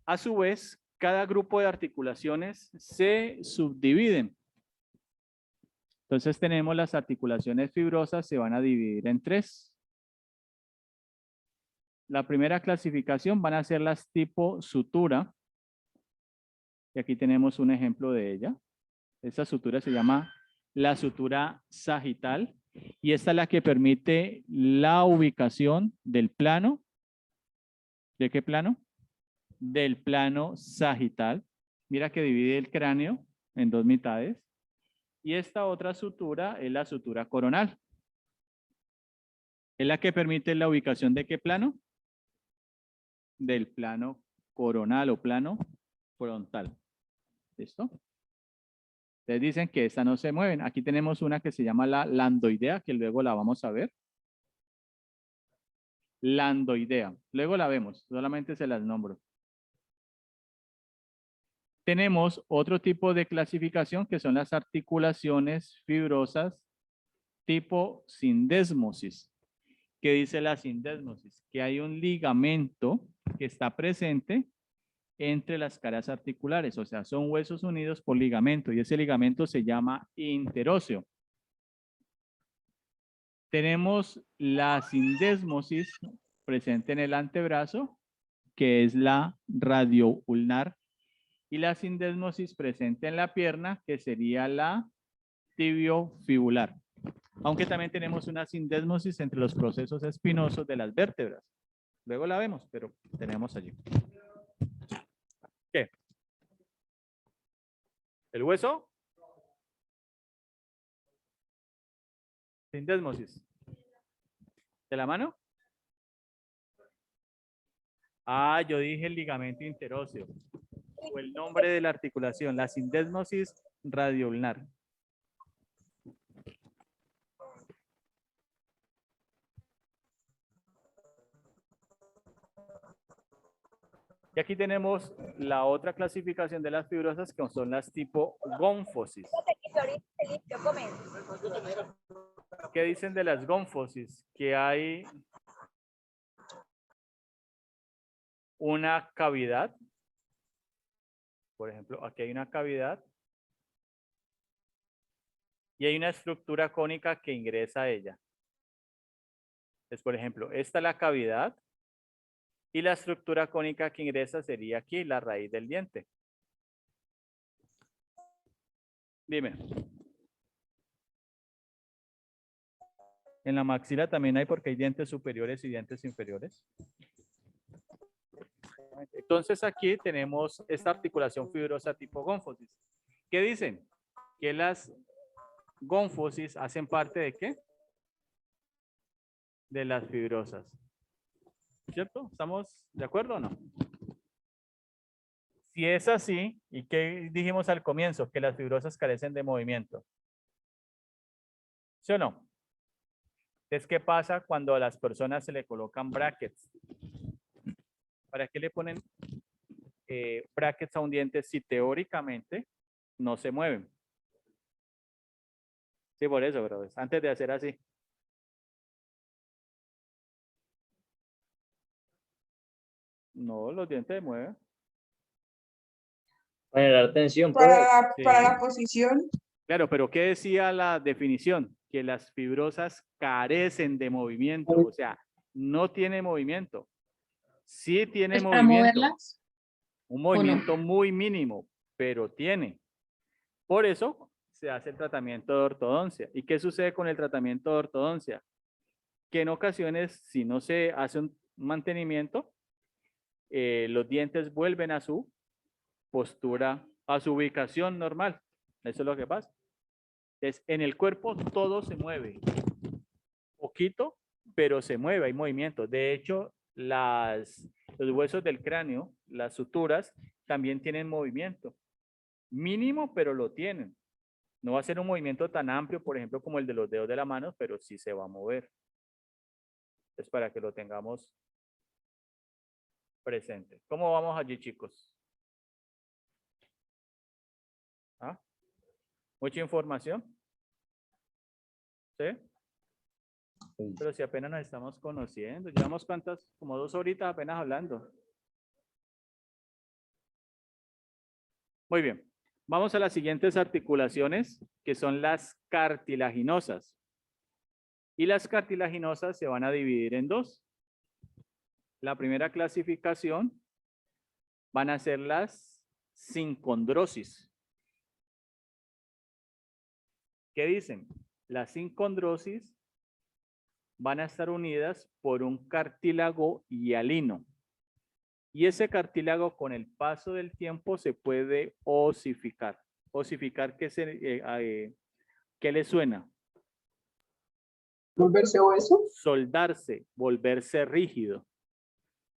a su vez, cada grupo de articulaciones se subdividen. Entonces tenemos las articulaciones fibrosas, se van a dividir en 3. La primera clasificación van a ser las tipo sutura. Y aquí tenemos un ejemplo de ella. Esta sutura se llama la sutura sagital. Y esta es la que permite la ubicación del plano. ¿De qué plano? Del plano sagital. Mira que divide el cráneo en 2 mitades. Y esta otra sutura es la sutura coronal. Es la que permite la ubicación de qué plano? Del plano coronal o plano frontal. ¿Listo? Ustedes dicen que estas no se mueven. Aquí tenemos una que se llama la landoidea, que luego la vamos a ver. Landoidea. Luego la vemos, solamente se las nombro. Tenemos otro tipo de clasificación que son las articulaciones fibrosas tipo sindesmosis. ¿Qué dice la sindesmosis? Que hay un ligamento que está presente entre las caras articulares, o sea, son huesos unidos por ligamento y ese ligamento se llama interóseo. Tenemos la sindesmosis presente en el antebrazo, que es la radioulnar, y la sindesmosis presente en la pierna, que sería la tibiofibular. Aunque también tenemos una sindesmosis entre los procesos espinosos de las vértebras. Luego la vemos, pero tenemos allí. ¿Qué? ¿El hueso? Sindesmosis. ¿De la mano? Ah, yo dije el ligamento interóseo. O el nombre de la articulación, la sindesmosis radioulnar. Y aquí tenemos la otra clasificación de las fibrosas que son las tipo gónfosis. ¿Qué dicen de las gónfosis? Que hay una cavidad. Por ejemplo, aquí hay una cavidad. Y hay una estructura cónica que ingresa a ella. Entonces, por ejemplo, esta es la cavidad. Y la estructura cónica que ingresa sería aquí, la raíz del diente. Dime. En la maxila también hay porque hay dientes superiores y dientes inferiores. Entonces aquí tenemos esta articulación fibrosa tipo gónfosis. ¿Qué dicen? Que las gónfosis hacen parte ¿de qué? De las fibrosas. ¿Cierto? ¿Estamos de acuerdo o no? Si es así, ¿y qué dijimos al comienzo? Que las fibrosas carecen de movimiento. ¿Sí o no? Entonces, ¿qué pasa cuando a las personas se le colocan brackets? ¿Para qué le ponen brackets a un diente si teóricamente no se mueven? Sí, por eso, pero antes de hacer así. No, los dientes se mueven. Para generar tensión, profe. Para Sí. la posición. Claro, pero ¿qué decía la definición? Que las fibrosas carecen de movimiento, o sea, no tiene movimiento. Sí tiene Pues para movimiento, moverlas. un movimiento muy mínimo, pero tiene. Por eso se hace el tratamiento de ortodoncia. ¿Y qué sucede con el tratamiento de ortodoncia? Que en ocasiones, si no se hace un mantenimiento, los dientes vuelven a su postura, a su ubicación normal. Eso es lo que pasa. Entonces, en el cuerpo todo se mueve. Poquito, pero se mueve, hay movimiento. De hecho, los huesos del cráneo, las suturas, también tienen movimiento. Mínimo, pero lo tienen. No va a ser un movimiento tan amplio, por ejemplo, como el de los dedos de la mano, pero sí se va a mover. Es para que lo tengamos presente. ¿Cómo vamos allí, chicos? ¿Ah? ¿Mucha información? ¿Sí? Pero si apenas nos estamos conociendo. Llevamos cuántas, como 2 horitas apenas hablando. Muy bien. Vamos a las siguientes articulaciones, que son las cartilaginosas. Y las cartilaginosas se van a dividir en 2. La primera clasificación van a ser las sincondrosis. ¿Qué dicen? Las sincondrosis van a estar unidas por un cartílago hialino. Y ese cartílago con el paso del tiempo se puede osificar. ¿Osificar qué le suena? ¿Volverse hueso? Soldarse, volverse rígido.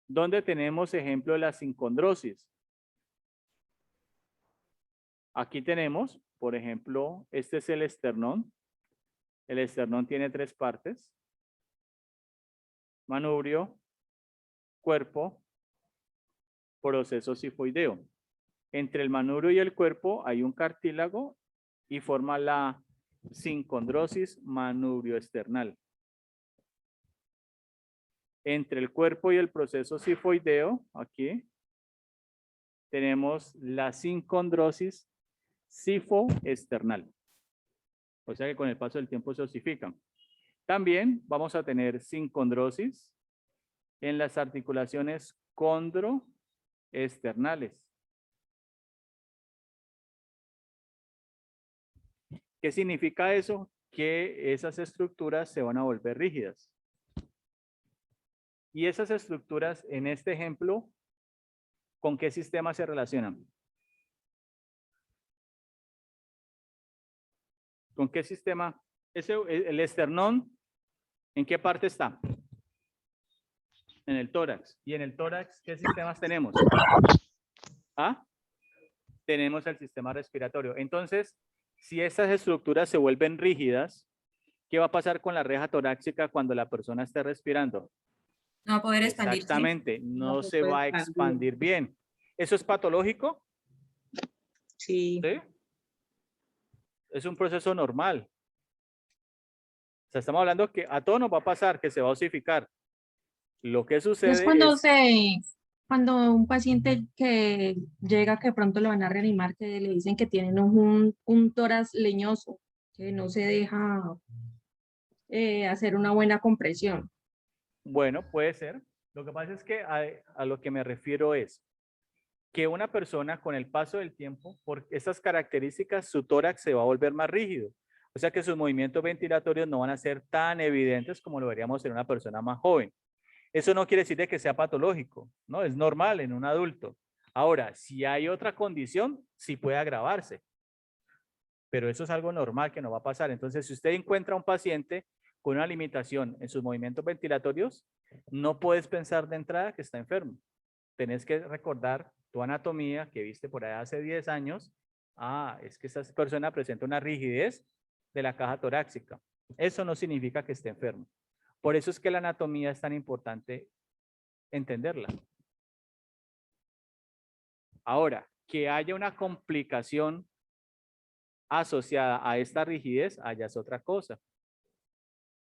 ¿Dónde tenemos ejemplo de la sincondrosis? Aquí tenemos, por ejemplo, este es el esternón. El esternón tiene 3 partes. Manubrio, cuerpo, proceso sifoideo. Entre el manubrio y el cuerpo hay un cartílago y forma la sincondrosis manubrio-esternal. Entre el cuerpo y el proceso sifoideo, aquí, tenemos la sincondrosis sifoesternal. O sea que con el paso del tiempo se osifican. También vamos a tener sincondrosis en las articulaciones condroesternales. ¿Qué significa eso? Que esas estructuras se van a volver rígidas. Y esas estructuras, en este ejemplo, ¿con qué sistema se relacionan? ¿Con qué sistema? El esternón, ¿en qué parte está? En el tórax. ¿Y en el tórax qué sistemas tenemos? ¿Ah? Tenemos el sistema respiratorio. Entonces, si estas estructuras se vuelven rígidas, ¿qué va a pasar con la reja torácica cuando la persona esté respirando? No va a poder expandirse. Exactamente, no se puede va a expandir bien. ¿Eso es patológico? Sí. ¿Sí? Es un proceso normal. O sea, estamos hablando que a todo nos va a pasar, que se va a osificar. Lo que sucede Es cuando es... cuando un paciente que llega, que pronto lo van a reanimar, que le dicen que tienen un tórax leñoso, que no se deja hacer una buena compresión. Bueno, puede ser. Lo que pasa es que a lo que me refiero es que una persona con el paso del tiempo, por esas características, su tórax se va a volver más rígido. O sea que sus movimientos ventilatorios no van a ser tan evidentes como lo veríamos en una persona más joven. Eso no quiere decir de que sea patológico, ¿no? Es normal en un adulto. Ahora, si hay otra condición, sí puede agravarse. Pero eso es algo normal que no va a pasar. Entonces, si usted encuentra un paciente con una limitación en sus movimientos ventilatorios, no puedes pensar de entrada que está enfermo. Tenés que recordar tu anatomía que viste por allá hace 10 años. Ah, es que esta persona presenta una rigidez de la caja torácica. Eso no significa que esté enfermo. Por eso es que la anatomía es tan importante entenderla. Ahora, que haya una complicación asociada a esta rigidez, allá es otra cosa.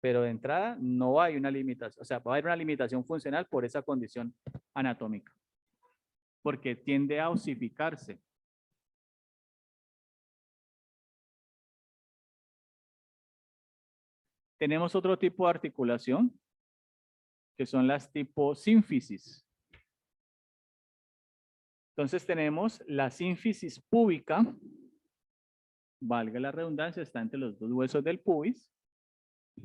Pero de entrada no hay una limitación, o sea, va a haber una limitación funcional por esa condición anatómica, porque tiende a osificarse. Tenemos otro tipo de articulación, que son las tipo sínfisis. Entonces tenemos la sínfisis púbica, valga la redundancia, está entre los dos huesos del pubis,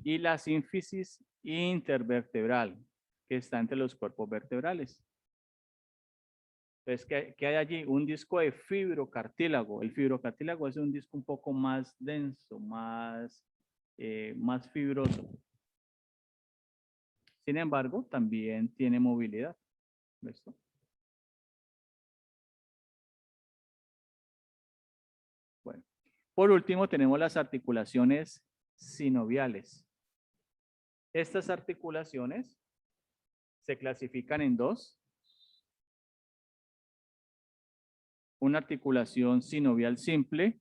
y la sínfisis intervertebral, que está entre los cuerpos vertebrales. Entonces, ¿qué hay allí? Un disco de fibrocartílago. El fibrocartílago es un disco un poco más denso, más fibroso. Sin embargo, también tiene movilidad. ¿Listo? Bueno, por último tenemos las articulaciones sinoviales. Estas articulaciones se clasifican en dos. Una articulación sinovial simple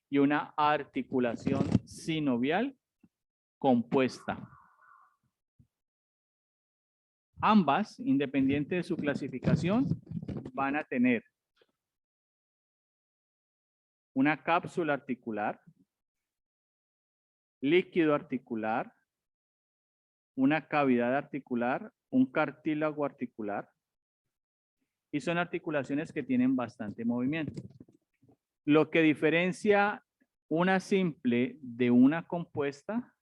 y una articulación sinovial compuesta. Ambas, independiente de su clasificación, van a tener una cápsula articular, líquido articular, una cavidad articular, un cartílago articular, y son articulaciones que tienen bastante movimiento. Lo que diferencia una simple de una compuesta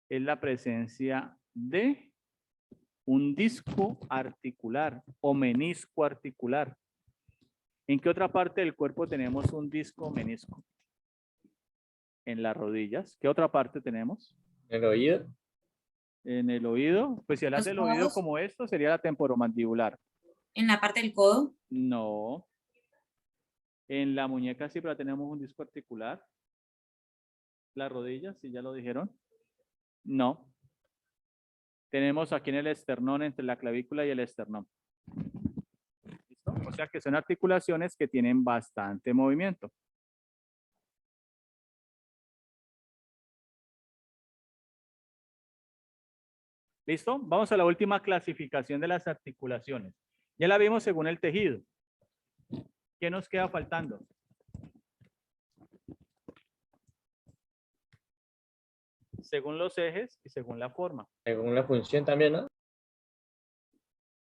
es la presencia de un disco articular o menisco articular. ¿En qué otra parte del cuerpo tenemos un disco o menisco? En las rodillas. ¿Qué otra parte tenemos? ¿El oído? En el oído. Pues si hablas Los del oído codos. como esto, sería la temporomandibular. En la parte del codo. No. En la muñeca sí, pero tenemos un disco articular. Las rodillas, sí, ya lo dijeron. No. Tenemos aquí en el esternón, entre la clavícula y el esternón. ¿Listo? O sea que son articulaciones que tienen bastante movimiento. ¿Listo? Vamos a la última clasificación de las articulaciones. Ya la vimos según el tejido. ¿Qué nos queda faltando? Según los ejes y según la forma. Según la función también, ¿no?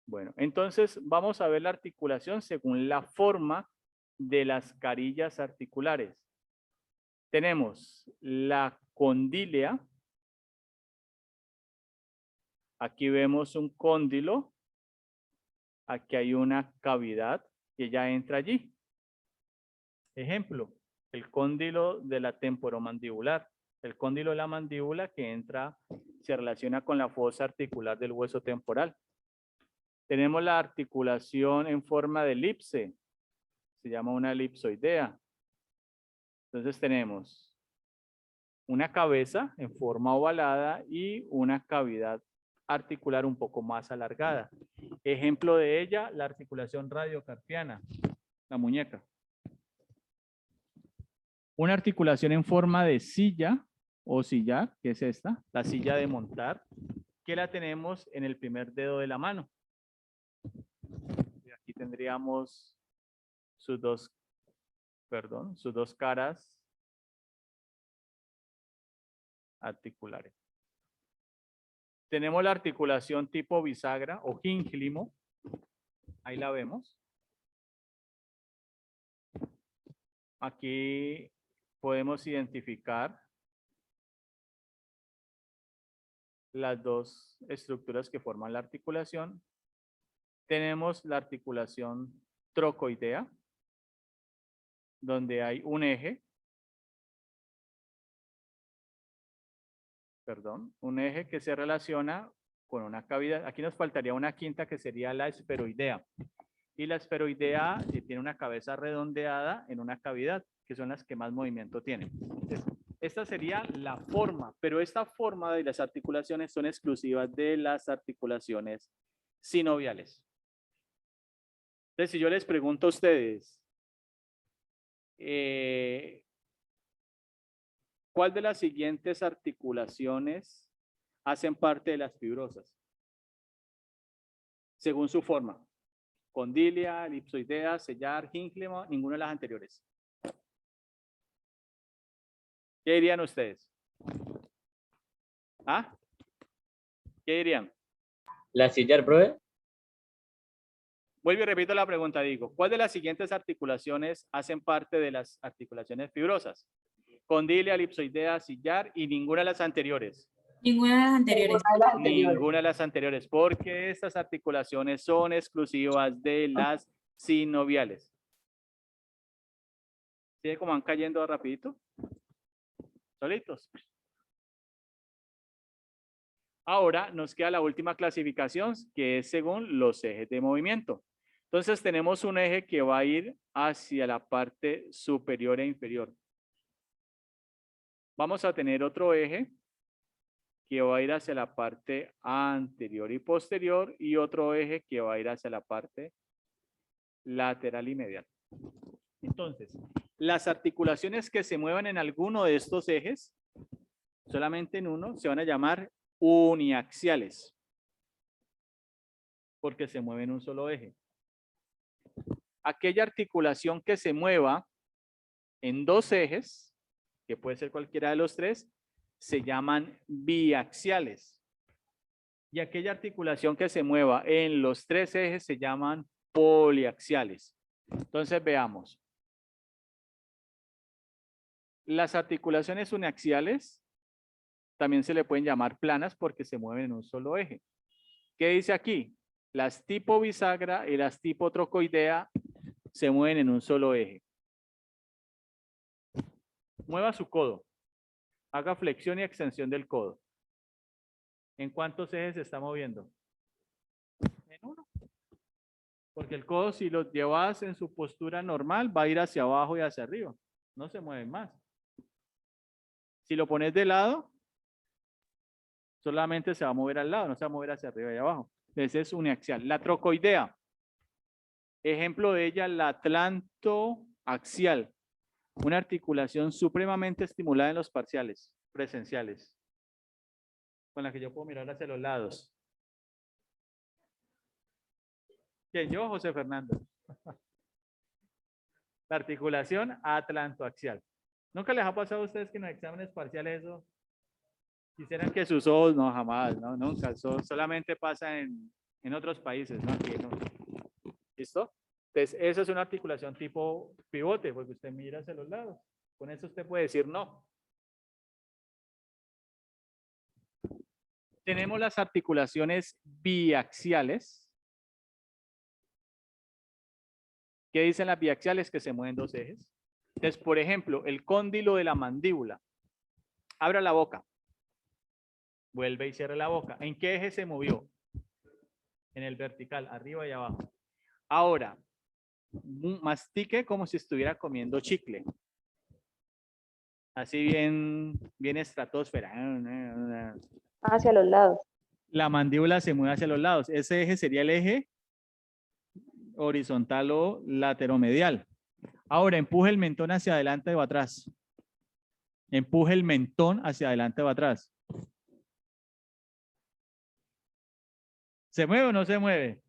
Bueno, entonces vamos a ver la articulación según la forma de las carillas articulares. Tenemos la condílea. Aquí vemos un cóndilo. Aquí hay una cavidad que ya entra allí. Ejemplo, el cóndilo de la temporomandibular. El cóndilo de la mandíbula que entra, se relaciona con la fosa articular del hueso temporal. Tenemos la articulación en forma de elipse. Se llama una elipsoidea. Entonces tenemos una cabeza en forma ovalada y una cavidad articular un poco más alargada. Ejemplo de ella, la articulación radiocarpiana, la muñeca. Una articulación en forma de silla o sillar, que es esta, la silla de montar, que la tenemos en el primer dedo de la mano. Y aquí tendríamos sus dos caras articulares. Tenemos la articulación tipo bisagra o gínglimo. Ahí la vemos. Aquí podemos identificar las dos estructuras que forman la articulación. Tenemos la articulación trocoidea, donde hay un eje, un eje que se relaciona con una cavidad. Aquí nos faltaría una quinta que sería la esferoidea. Y la esferoidea tiene una cabeza redondeada en una cavidad, que son las que más movimiento tienen. Entonces, Esta sería la forma, pero esta forma de las articulaciones son exclusivas de las articulaciones sinoviales. Entonces, si yo les pregunto a ustedes, ¿cuál de las siguientes articulaciones hacen parte de las fibrosas? Según su forma. Condilia, elipsoidea, sellar, gínglema, ninguna de las anteriores. ¿Qué dirían ustedes? ¿Ah? ¿Qué dirían? La sillar, profe. Vuelvo y repito la pregunta, digo, ¿cuál de las siguientes articulaciones hacen parte de las articulaciones fibrosas? Condilia, elipsoidea, sillar y ninguna de las anteriores. Ninguna de las anteriores. Ninguna de las anteriores, porque estas articulaciones son exclusivas de las sinoviales. ¿Sí? Como van cayendo rapidito. Solitos. Ahora nos queda la última clasificación, que es según los ejes de movimiento. Entonces tenemos un eje que va a ir hacia la parte superior e inferior. Vamos a tener otro eje que va a ir hacia la parte anterior y posterior y otro eje que va a ir hacia la parte lateral y medial. Entonces, las articulaciones que se muevan en alguno de estos ejes, solamente en uno, se van a llamar uniaxiales, porque se mueve en un solo eje. Aquella articulación que se mueva en dos ejes, que puede ser cualquiera de los tres, se llaman biaxiales. Y aquella articulación que se mueva en los tres ejes se llaman poliaxiales. Entonces veamos. Las articulaciones uniaxiales también se le pueden llamar planas porque se mueven en un solo eje. ¿Qué dice aquí? Las tipo bisagra y las tipo trocoidea se mueven en un solo eje. Mueva su codo. Haga flexión y extensión del codo. ¿En cuántos ejes se está moviendo? En uno. Porque el codo, si lo llevas en su postura normal, va a ir hacia abajo y hacia arriba. No se mueven más. Si lo pones de lado, solamente se va a mover al lado, no se va a mover hacia arriba y abajo. Ese es uniaxial. La trocoidea. Ejemplo de ella, la atlantoaxial. Una articulación supremamente estimulada en los parciales presenciales, con la que yo puedo mirar hacia los lados. ¿Quién? Yo, José Fernando. La articulación atlantoaxial. ¿Nunca les ha pasado a ustedes que en los exámenes parciales eso quisieran que sus ojos? No, jamás, no, nunca. Solamente pasa en otros países, ¿no? Aquí no. ¿Listo? Entonces, eso es una articulación tipo pivote, porque usted mira hacia los lados. Con eso usted puede decir no. Tenemos las articulaciones biaxiales. ¿Qué dicen las biaxiales? Que se mueven dos ejes. Entonces, por ejemplo, el cóndilo de la mandíbula. Abra la boca. Vuelve y cierre la boca. ¿En qué eje se movió? En el vertical, arriba y abajo. Ahora, mastique como si estuviera comiendo chicle. Así bien estratosfera. Hacia los lados. La mandíbula se mueve hacia los lados. Ese eje sería el eje horizontal o lateromedial. Ahora, empuje el mentón hacia adelante o atrás. Empuje el mentón hacia adelante o atrás. ¿Se mueve o no se mueve?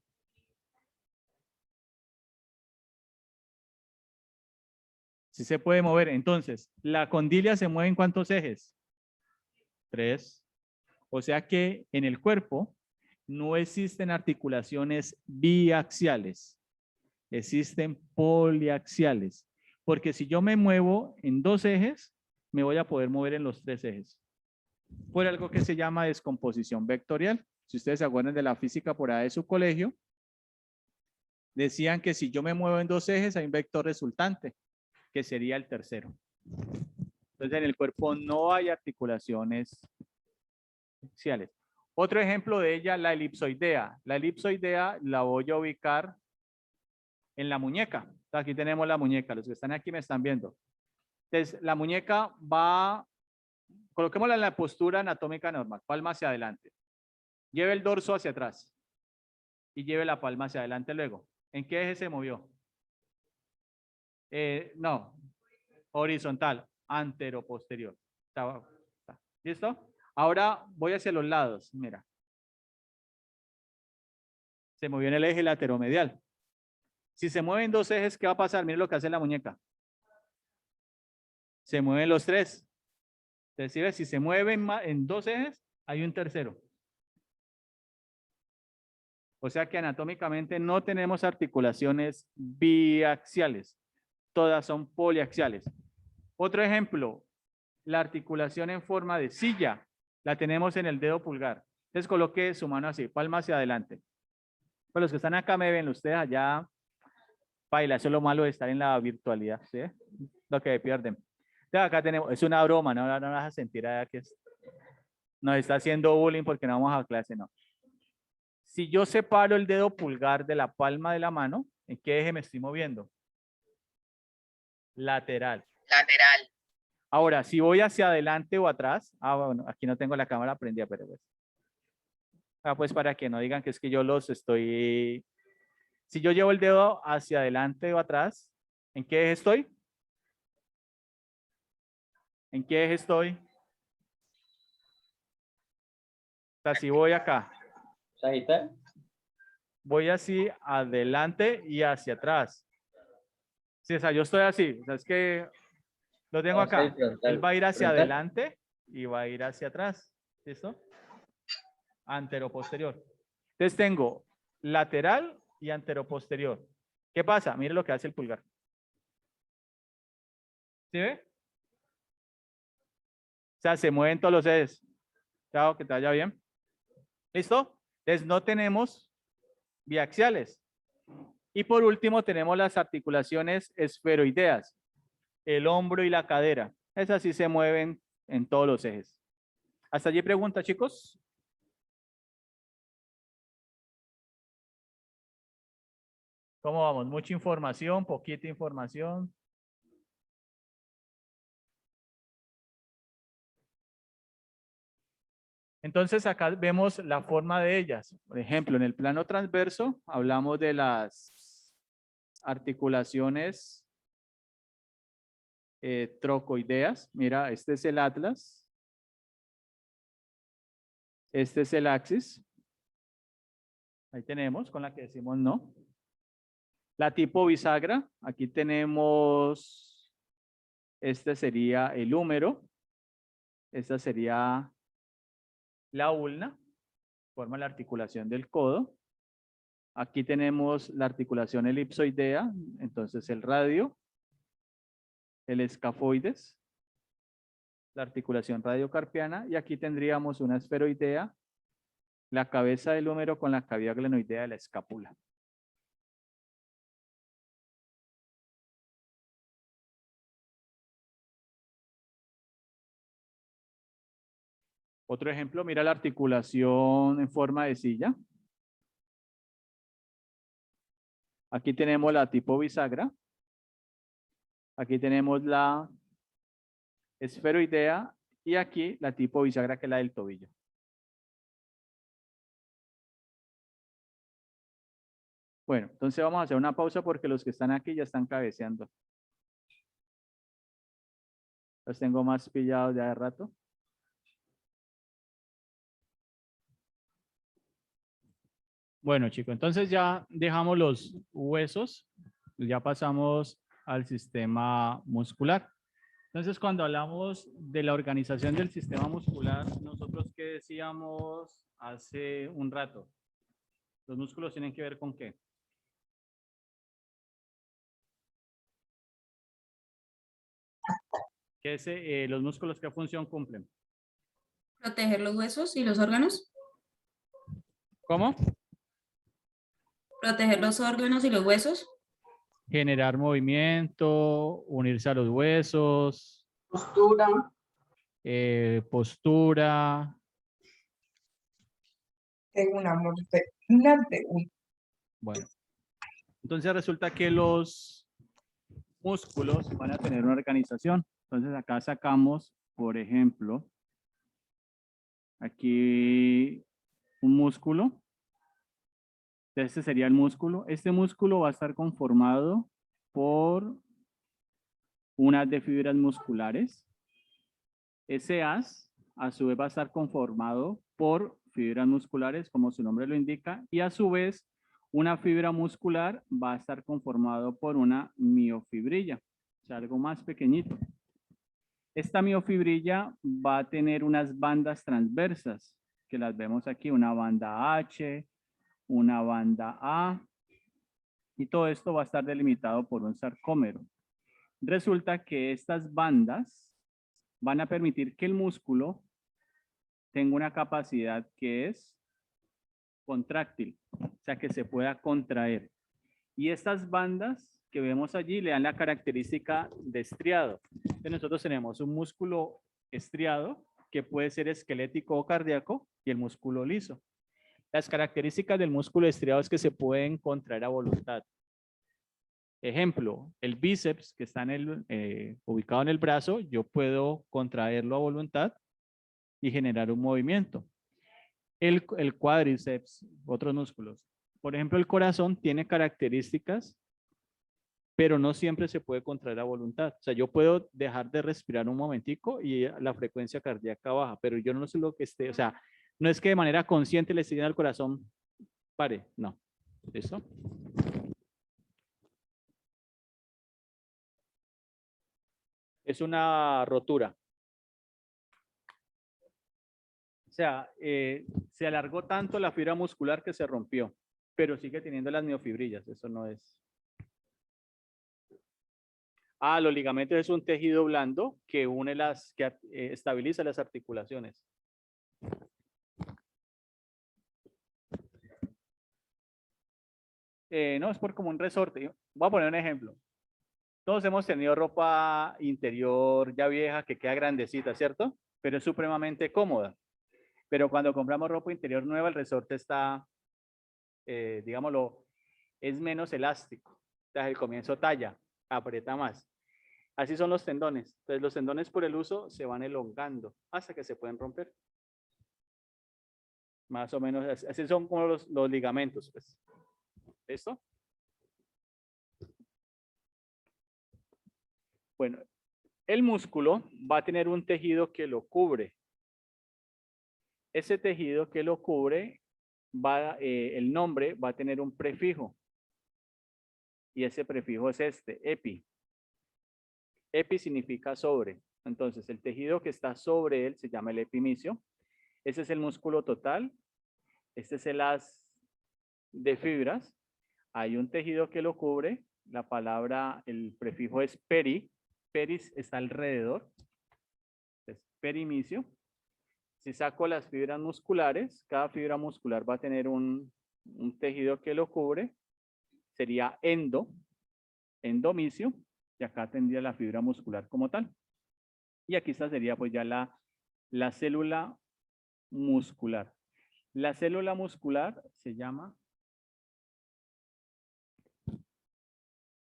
Sí se puede mover. Entonces, la condilia se mueve en ¿cuántos ejes? 3. O sea que en el cuerpo no existen articulaciones biaxiales. Existen poliaxiales. Porque si yo me muevo en 2 ejes, me voy a poder mover en los 3 ejes. Por algo que se llama descomposición vectorial. Si ustedes se acuerdan de la física por ahí de su colegio, decían que si yo me muevo en 2 ejes, hay un vector resultante, que sería el tercero. Entonces, en el cuerpo no hay articulaciones axiales. Otro ejemplo de ella, la elipsoidea. La elipsoidea la voy a ubicar en la muñeca. Aquí tenemos la muñeca. Los que están aquí me están viendo. Entonces, la muñeca va coloquémosla en la postura anatómica normal, palma hacia adelante. Lleve el dorso hacia atrás y lleve la palma hacia adelante luego. ¿En qué eje se movió? No, horizontal, antero-posterior. ¿Listo? Ahora voy hacia los lados, mira. Se movió en el eje lateromedial. Si se mueven dos ejes, ¿qué va a pasar? Miren lo que hace la muñeca. Se mueven los tres. Entonces, ¿sí ves? Si se mueven en dos ejes, hay un tercero. O sea que anatómicamente no tenemos articulaciones biaxiales. Todas son poliaxiales. Otro ejemplo, la articulación en forma de silla. La tenemos en el dedo pulgar. Entonces coloque su mano así, palma hacia adelante. Pues los que están acá me ven, ustedes allá, baila, eso es lo malo de estar en la virtualidad, ¿sí? Lo que pierden. Entonces acá tenemos, es una broma, no vas a sentir allá que nos está haciendo bullying porque no vamos a clase, no. Si yo separo el dedo pulgar de la palma de la mano, ¿en qué eje me estoy moviendo? Lateral. Lateral. Ahora, si voy hacia adelante o atrás, bueno, aquí no tengo la cámara prendida, pero pues. Pues para que no digan que es que yo los estoy. Si yo llevo el dedo hacia adelante o atrás, ¿en qué eje estoy? ¿En qué eje estoy? O sea, si voy acá. Sagital. Voy así adelante y hacia atrás. Sí, o sea, yo estoy así. O sea, es que lo tengo acá. Él va a ir hacia adelante y va a ir hacia atrás. ¿Listo? Antero-posterior. Entonces tengo lateral y antero-posterior. ¿Qué pasa? Mire lo que hace el pulgar. ¿Sí ve? O sea, se mueven todos los ejes. Chao, que te vaya bien. ¿Listo? Entonces no tenemos biaxiales. Y por último tenemos las articulaciones esferoideas. El hombro y la cadera. Esas sí se mueven en todos los ejes. ¿Hasta allí pregunta, chicos? ¿Cómo vamos? ¿Mucha información? ¿Poquita información? Entonces acá vemos la forma de ellas. Por ejemplo, en el plano transverso hablamos de las articulaciones trocoideas. Mira, este es el atlas. Este es el axis. Ahí tenemos con la que decimos no. La tipo bisagra. Aquí tenemos, este sería el húmero. Esta sería la ulna, forma la articulación del codo. Aquí tenemos la articulación elipsoidea, entonces el radio, el escafoides, la articulación radiocarpiana, y aquí tendríamos una esferoidea, la cabeza del húmero con la cavidad glenoidea de la escápula. Otro ejemplo, mira la articulación en forma de silla. Aquí tenemos la tipo bisagra. Aquí tenemos la esferoidea y aquí la tipo bisagra que es la del tobillo. Bueno, entonces vamos a hacer una pausa porque los que están aquí ya están cabeceando. Los tengo más pillados ya de rato. Bueno, chicos, entonces ya dejamos los huesos, ya pasamos al sistema muscular. Entonces, cuando hablamos de la organización del sistema muscular, nosotros ¿qué decíamos hace un rato? Los músculos tienen que ver con ¿qué? ¿Qué es, los músculos qué función cumplen? Proteger los huesos y los órganos. ¿Cómo? Proteger los órganos y los huesos. Generar movimiento, unirse a los huesos. Postura. Postura. Tengo una pregunta. Bueno, entonces resulta que los músculos van a tener una organización. Entonces acá sacamos, por ejemplo, Aquí un músculo. Este sería el músculo. Este músculo va a estar conformado por un haz de fibras musculares. Ese haz, a su vez, va a estar conformado por fibras musculares, como su nombre lo indica, y a su vez, una fibra muscular va a estar conformado por una miofibrilla, o sea, algo más pequeñito. Esta miofibrilla va a tener unas bandas transversas, que las vemos aquí, una banda H, una banda A, y todo esto va a estar delimitado por un sarcómero. Resulta que estas bandas van a permitir que el músculo tenga una capacidad que es contráctil, o sea, que se pueda contraer. Y estas bandas que vemos allí le dan la característica de estriado. Entonces nosotros tenemos un músculo estriado que puede ser esquelético o cardíaco y el músculo liso. Las características del músculo estriado es que se pueden contraer a voluntad. Ejemplo, el bíceps que está ubicado en el brazo, yo puedo contraerlo a voluntad y generar un movimiento. El cuádriceps, otros músculos. Por ejemplo, el corazón tiene características, pero no siempre se puede contraer a voluntad. O sea, yo puedo dejar de respirar un momentico y la frecuencia cardíaca baja, pero yo no sé lo que esté, o sea, no es que de manera consciente le esté diciendo al corazón, pare, no. ¿Listo? Es una rotura. O sea, se alargó tanto la fibra muscular que se rompió, pero sigue teniendo las miofibrillas. Eso no es. Los ligamentos es un tejido blando que une que estabiliza las articulaciones. No, es por como un resorte. Voy a poner un ejemplo. Todos hemos tenido ropa interior ya vieja que queda grandecita, ¿cierto? Pero es supremamente cómoda. Pero cuando compramos ropa interior nueva, el resorte está, digámoslo, es menos elástico. O sea, el comienzo talla, aprieta más. Así son los tendones. Entonces, los tendones por el uso se van elongando hasta que se pueden romper. Más o menos, así son como los ligamentos. Pues. ¿Listo? Bueno, el músculo va a tener un tejido que lo cubre. Ese tejido que lo cubre, el nombre va a tener un prefijo. Y ese prefijo es epi. Epi significa sobre. Entonces, el tejido que está sobre él se llama el epimicio. Ese es el músculo total. Este es el haz de fibras. Hay un tejido que lo cubre. La palabra, el prefijo es peri. Peris está alrededor. Es perimicio. Si saco las fibras musculares, cada fibra muscular va a tener un tejido que lo cubre. Sería endomicio. Y acá tendría la fibra muscular como tal. Y aquí esta sería pues ya la célula muscular. La célula muscular se llama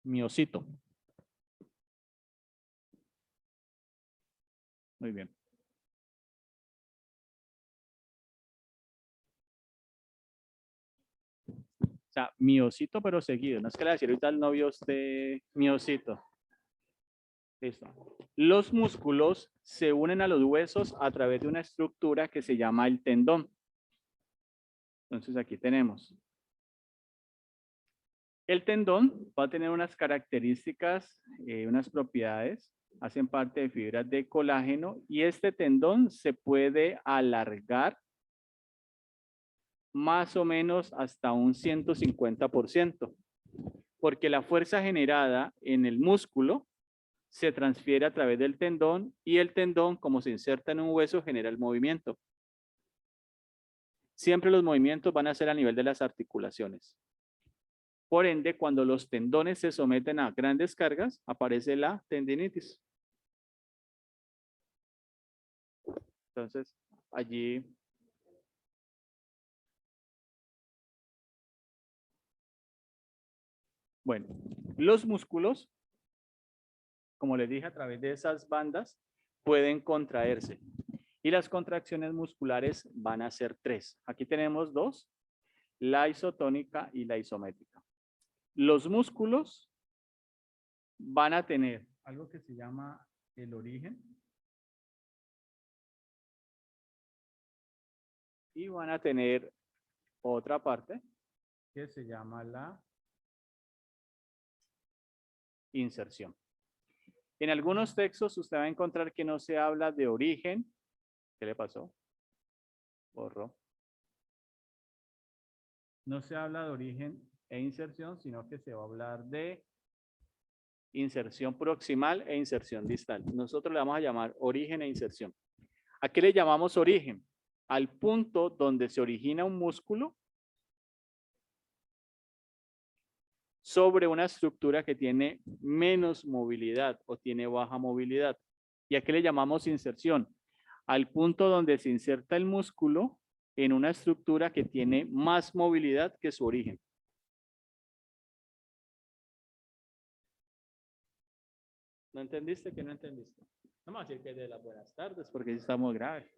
miocito. Muy bien. O sea, miocito pero seguido. No es que le decir ahorita al novio usted miocito. Listo. Los músculos se unen a los huesos a través de una estructura que se llama el tendón. Entonces aquí tenemos. El tendón va a tener unas características, unas propiedades, hacen parte de fibras de colágeno y este tendón se puede alargar más o menos hasta un 150%, porque la fuerza generada en el músculo se transfiere a través del tendón y el tendón, como se inserta en un hueso, genera el movimiento. Siempre los movimientos van a ser a nivel de las articulaciones. Por ende, cuando los tendones se someten a grandes cargas, aparece la tendinitis. Entonces, allí bueno, los músculos, como les dije, a través de esas bandas pueden contraerse. Y las contracciones musculares van a ser 3. Aquí tenemos 2, la isotónica y la isométrica. Los músculos van a tener algo que se llama el origen. Y van a tener otra parte que se llama la inserción. En algunos textos usted va a encontrar que no se habla de origen. ¿Qué le pasó? Borró. No se habla de origen e inserción, sino que se va a hablar de inserción proximal e inserción distal. Nosotros le vamos a llamar origen e inserción. ¿A qué le llamamos origen? Al punto donde se origina un músculo sobre una estructura que tiene menos movilidad o tiene baja movilidad. ¿Y a qué le llamamos inserción? Al punto donde se inserta el músculo en una estructura que tiene más movilidad que su origen. ¿No entendiste? ¿Qué no entendiste? Vamos a decir que de las buenas tardes porque está muy grave.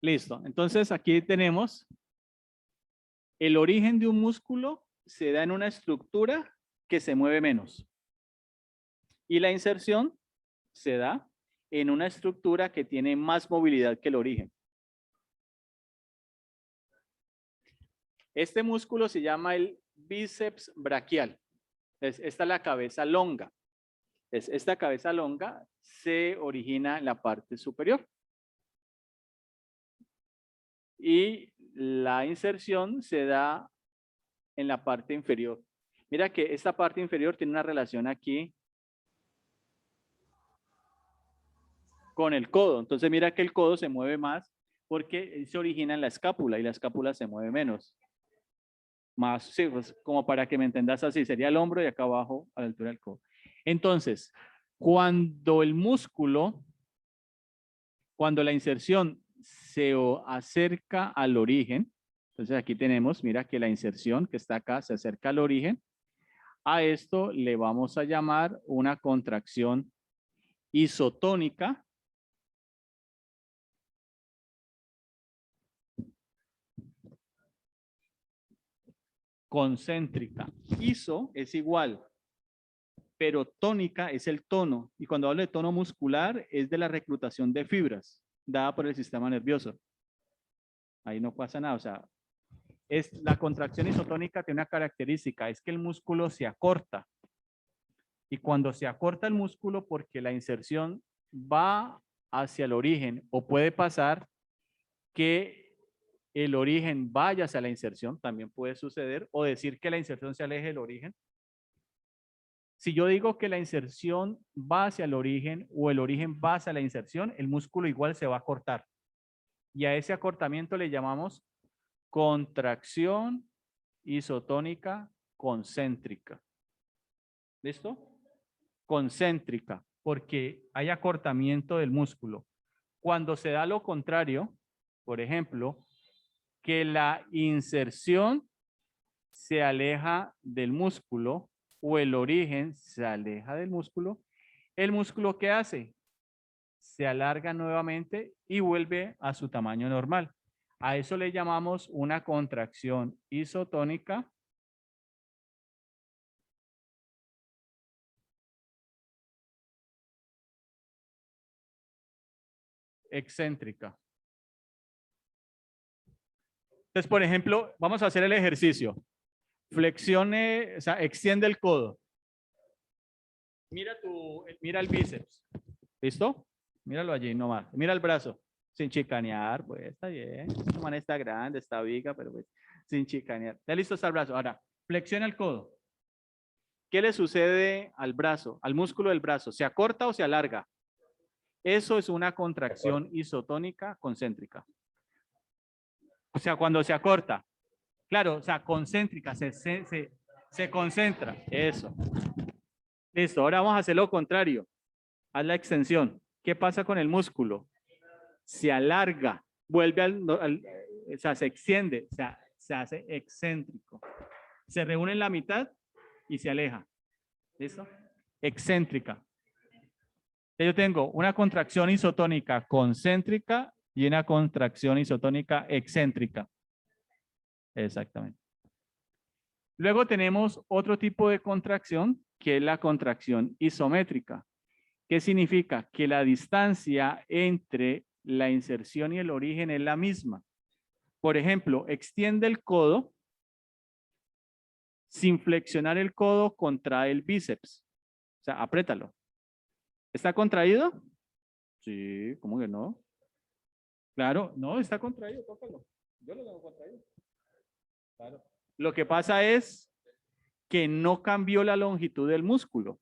Listo. Entonces aquí tenemos el origen de un músculo se da en una estructura que se mueve menos. Y la inserción se da en una estructura que tiene más movilidad que el origen. Este músculo se llama el bíceps braquial. Esta es la cabeza longa. Esta cabeza longa se origina en la parte superior. Y la inserción se da en la parte inferior. Mira que esta parte inferior tiene una relación aquí con el codo. Entonces mira que el codo se mueve más porque se origina en la escápula y la escápula se mueve menos. Más, sí, pues, como para que me entendas así, sería el hombro y acá abajo a la altura del codo. Entonces, cuando el músculo, cuando la inserción se acerca al origen, entonces aquí tenemos, mira que la inserción que está acá se acerca al origen. A esto le vamos a llamar una contracción isotónica. Concéntrica. Iso es igual, pero tónica es el tono. Y cuando hablo de tono muscular es de la reclutación de fibras dada por el sistema nervioso. Ahí no pasa nada. O sea, la contracción isotónica tiene una característica, es que el músculo se acorta. Y cuando se acorta el músculo porque la inserción va hacia el origen o puede pasar que el origen vaya hacia la inserción, también puede suceder, o decir que la inserción se aleje del origen. Si yo digo que la inserción va hacia el origen o el origen va hacia la inserción, el músculo igual se va a cortar. Y a ese acortamiento le llamamos contracción isotónica concéntrica. ¿Listo? Concéntrica, porque hay acortamiento del músculo. Cuando se da lo contrario, por ejemplo, que la inserción se aleja del músculo o el origen se aleja del músculo, ¿el músculo qué hace? Se alarga nuevamente y vuelve a su tamaño normal. A eso le llamamos una contracción isotónica excéntrica. Entonces, por ejemplo, vamos a hacer el ejercicio. Flexione, o sea, extiende el codo. Mira el bíceps. ¿Listo? Míralo allí nomás. Mira el brazo. Sin chicanear, pues está bien. Esta mano está grande, está viga, pero pues sin chicanear. ¿Ya listo está el brazo? Ahora, flexiona el codo. ¿Qué le sucede al brazo, al músculo del brazo? ¿Se acorta o se alarga? Eso es una contracción isotónica concéntrica. O sea, cuando se acorta. Claro, o sea, concéntrica, se concentra. Eso. Listo, ahora vamos a hacer lo contrario. Haz la extensión. ¿Qué pasa con el músculo? Se alarga, vuelve o sea, se extiende, o sea, se hace excéntrico. Se reúne en la mitad y se aleja. ¿Listo? Excéntrica. Yo tengo una contracción isotónica concéntrica y una contracción isotónica excéntrica. Exactamente. Luego tenemos otro tipo de contracción, que es la contracción isométrica. ¿Qué significa? Que la distancia entre la inserción y el origen es la misma. Por ejemplo, extiende el codo. Sin flexionar el codo, contrae el bíceps. O sea, apriétalo. ¿Está contraído? Sí, ¿cómo que no? Claro, no, está contraído, tócalo. Yo lo tengo contraído. Claro. Lo que pasa es que no cambió la longitud del músculo.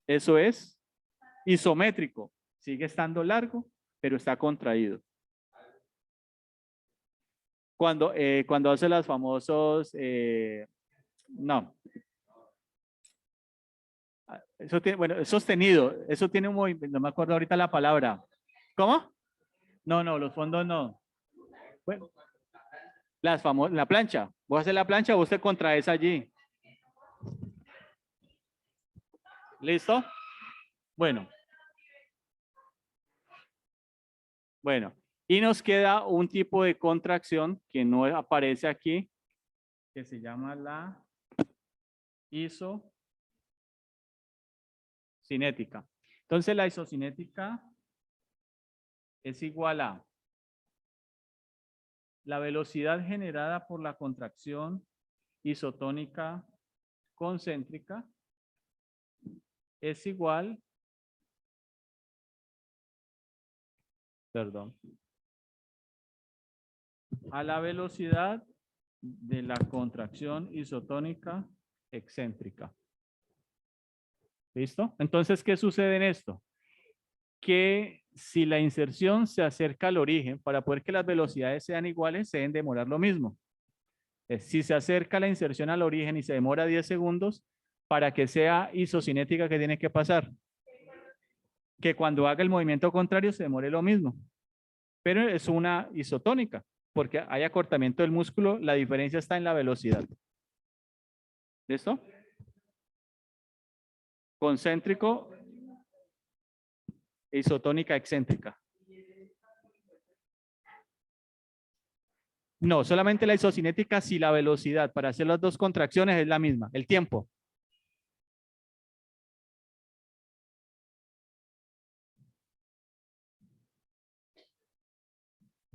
Eso es isométrico. Sigue estando largo, pero está contraído. Cuando hace las famosos, no. Eso tiene, bueno, es sostenido. Eso tiene un movimiento, no me acuerdo ahorita la palabra. ¿Cómo? No, los fondos no. Bueno, la plancha. Vos haces la plancha, vos te contraes allí. ¿Listo? Bueno. Y nos queda un tipo de contracción que no aparece aquí, que se llama la isocinética. Entonces la isocinética es igual a la velocidad generada por la contracción isotónica concéntrica es igual, a la velocidad de la contracción isotónica excéntrica. ¿Listo? Entonces, ¿qué sucede en esto? Que si la inserción se acerca al origen, para poder que las velocidades sean iguales, se deben demorar lo mismo. Si se acerca la inserción al origen y se demora 10 segundos, para que sea isocinética, ¿qué tiene que pasar? Que cuando haga el movimiento contrario se demore lo mismo. Pero es una isotónica, porque hay acortamiento del músculo, la diferencia está en la velocidad. ¿Listo? Concéntrico, isotónica excéntrica. No, solamente la isocinética si la velocidad para hacer las dos contracciones es la misma, el tiempo.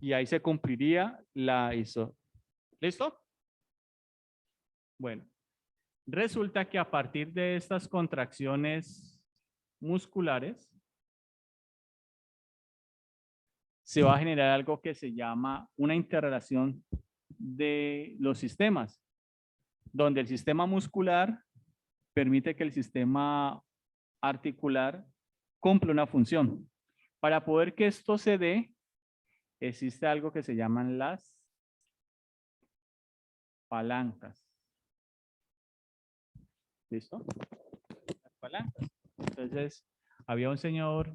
Y ahí se cumpliría la iso. ¿Listo? Bueno, resulta que a partir de estas contracciones musculares se va a generar algo que se llama una interrelación de los sistemas, donde el sistema muscular permite que el sistema articular cumpla una función. Para poder que esto se dé, existe algo que se llaman las palancas. ¿Listo? Las palancas. Entonces, había un señor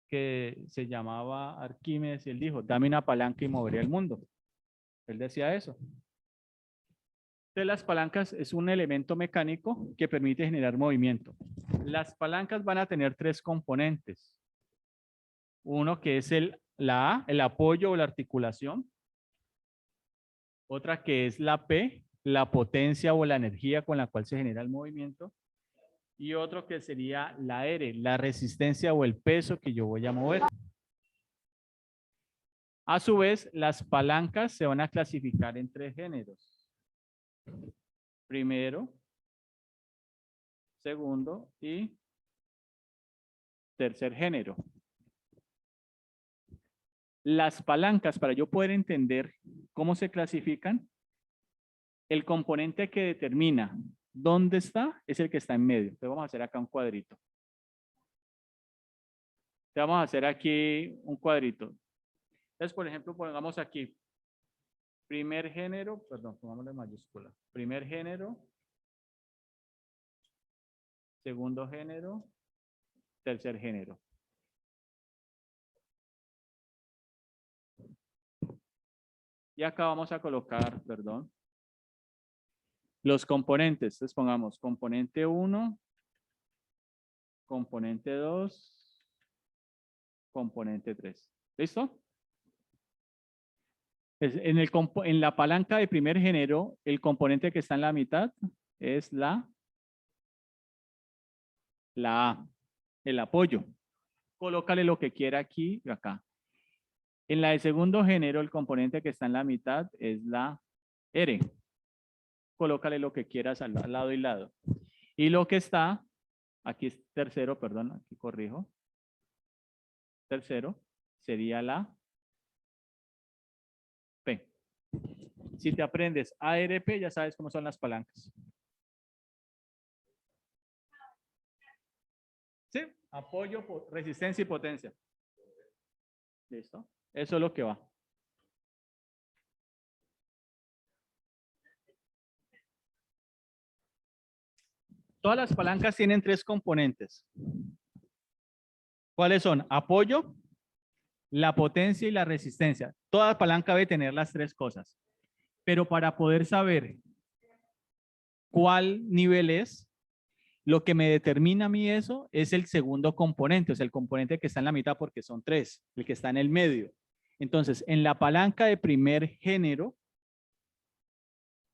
que se llamaba Arquímedes y él dijo, dame una palanca y moveré el mundo. Él decía eso. Entonces, las palancas es un elemento mecánico que permite generar movimiento. Las palancas van a tener tres componentes. Uno que es la A, el apoyo o la articulación. Otra que es la P, la potencia o la energía con la cual se genera el movimiento. Y otro que sería la R, la resistencia o el peso que yo voy a mover. A su vez, las palancas se van a clasificar en tres géneros. Primero, segundo y tercer género. Las palancas, para yo poder entender cómo se clasifican, el componente que determina dónde está es el que está en medio. Entonces vamos a hacer acá un cuadrito. Entonces vamos a hacer aquí un cuadrito. Entonces, por ejemplo, pongamos aquí primer género, perdón, pongámosle mayúscula. Primer género, segundo género, tercer género. Y acá vamos a colocar, perdón, los componentes. Entonces pongamos componente 1, componente 2 componente 3. ¿Listo? En la palanca de primer género, el componente que está en la mitad es la A, el apoyo. Colócale lo que quiera aquí y acá. En la de segundo género, el componente que está en la mitad es la R. Colócale lo que quieras al lado y lado. Y lo que está, aquí es tercero, perdón, aquí corrijo. Tercero sería la P. Si te aprendes ARP, ya sabes cómo son las palancas. ¿Sí? Apoyo, resistencia y potencia. ¿Listo? Eso es lo que va. Todas las palancas tienen tres componentes. ¿Cuáles son? Apoyo, la potencia y la resistencia. Toda palanca debe tener las tres cosas. Pero para poder saber cuál nivel es, lo que me determina a mí eso es el segundo componente, o sea, el componente que está en la mitad porque son tres, el que está en el medio. Entonces, en la palanca de primer género,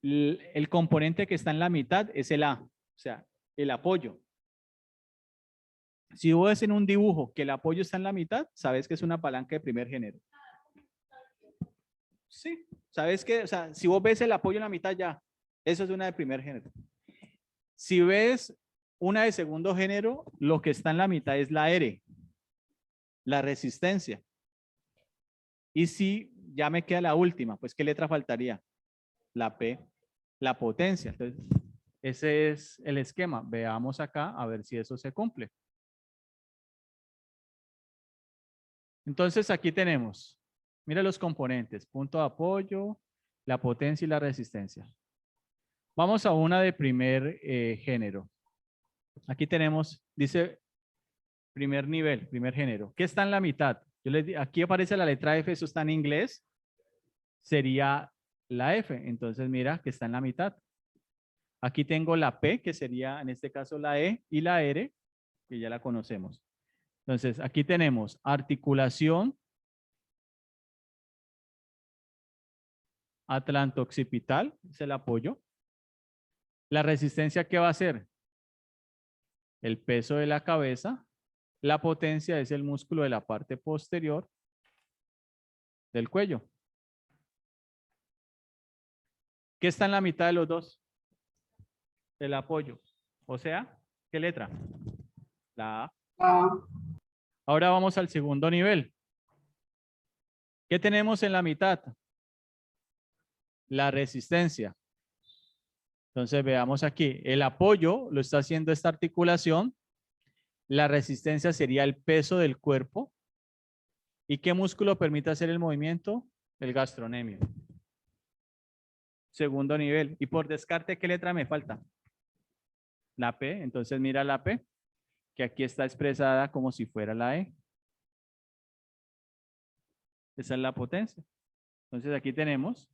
el componente que está en la mitad es el A, o sea, el apoyo. Si vos ves en un dibujo que el apoyo está en la mitad, sabes que es una palanca de primer género. Sí, sabes que, o sea, si vos ves el apoyo en la mitad ya, eso es una de primer género. Si ves una de segundo género, lo que está en la mitad es la R, la resistencia. Y si ya me queda la última, pues ¿qué letra faltaría? La P, la potencia. Entonces, ese es el esquema. Veamos acá a ver si eso se cumple. Entonces aquí tenemos, mira los componentes, punto de apoyo, la potencia y la resistencia. Vamos a una de primer género. Aquí tenemos, dice primer nivel, primer género. ¿Qué está en la mitad? Aquí aparece la letra F, eso está en inglés. Sería la F. Entonces mira que está en la mitad. Aquí tengo la P, que sería en este caso la E, y la R, que ya la conocemos. Entonces aquí tenemos articulación atlanto-occipital, es el apoyo. La resistencia, ¿qué va a ser? El peso de la cabeza. La potencia es el músculo de la parte posterior del cuello. ¿Qué está en la mitad de los dos? El apoyo. O sea, ¿qué letra? La A. Ahora vamos al segundo nivel. ¿Qué tenemos en la mitad? La resistencia. Entonces veamos aquí. El apoyo lo está haciendo esta articulación. La resistencia sería el peso del cuerpo. ¿Y qué músculo permite hacer el movimiento? El gastrocnemio. Segundo nivel. Y por descarte, ¿qué letra me falta? La P. Entonces mira la P, que aquí está expresada como si fuera la E. Esa es la potencia. Entonces aquí tenemos.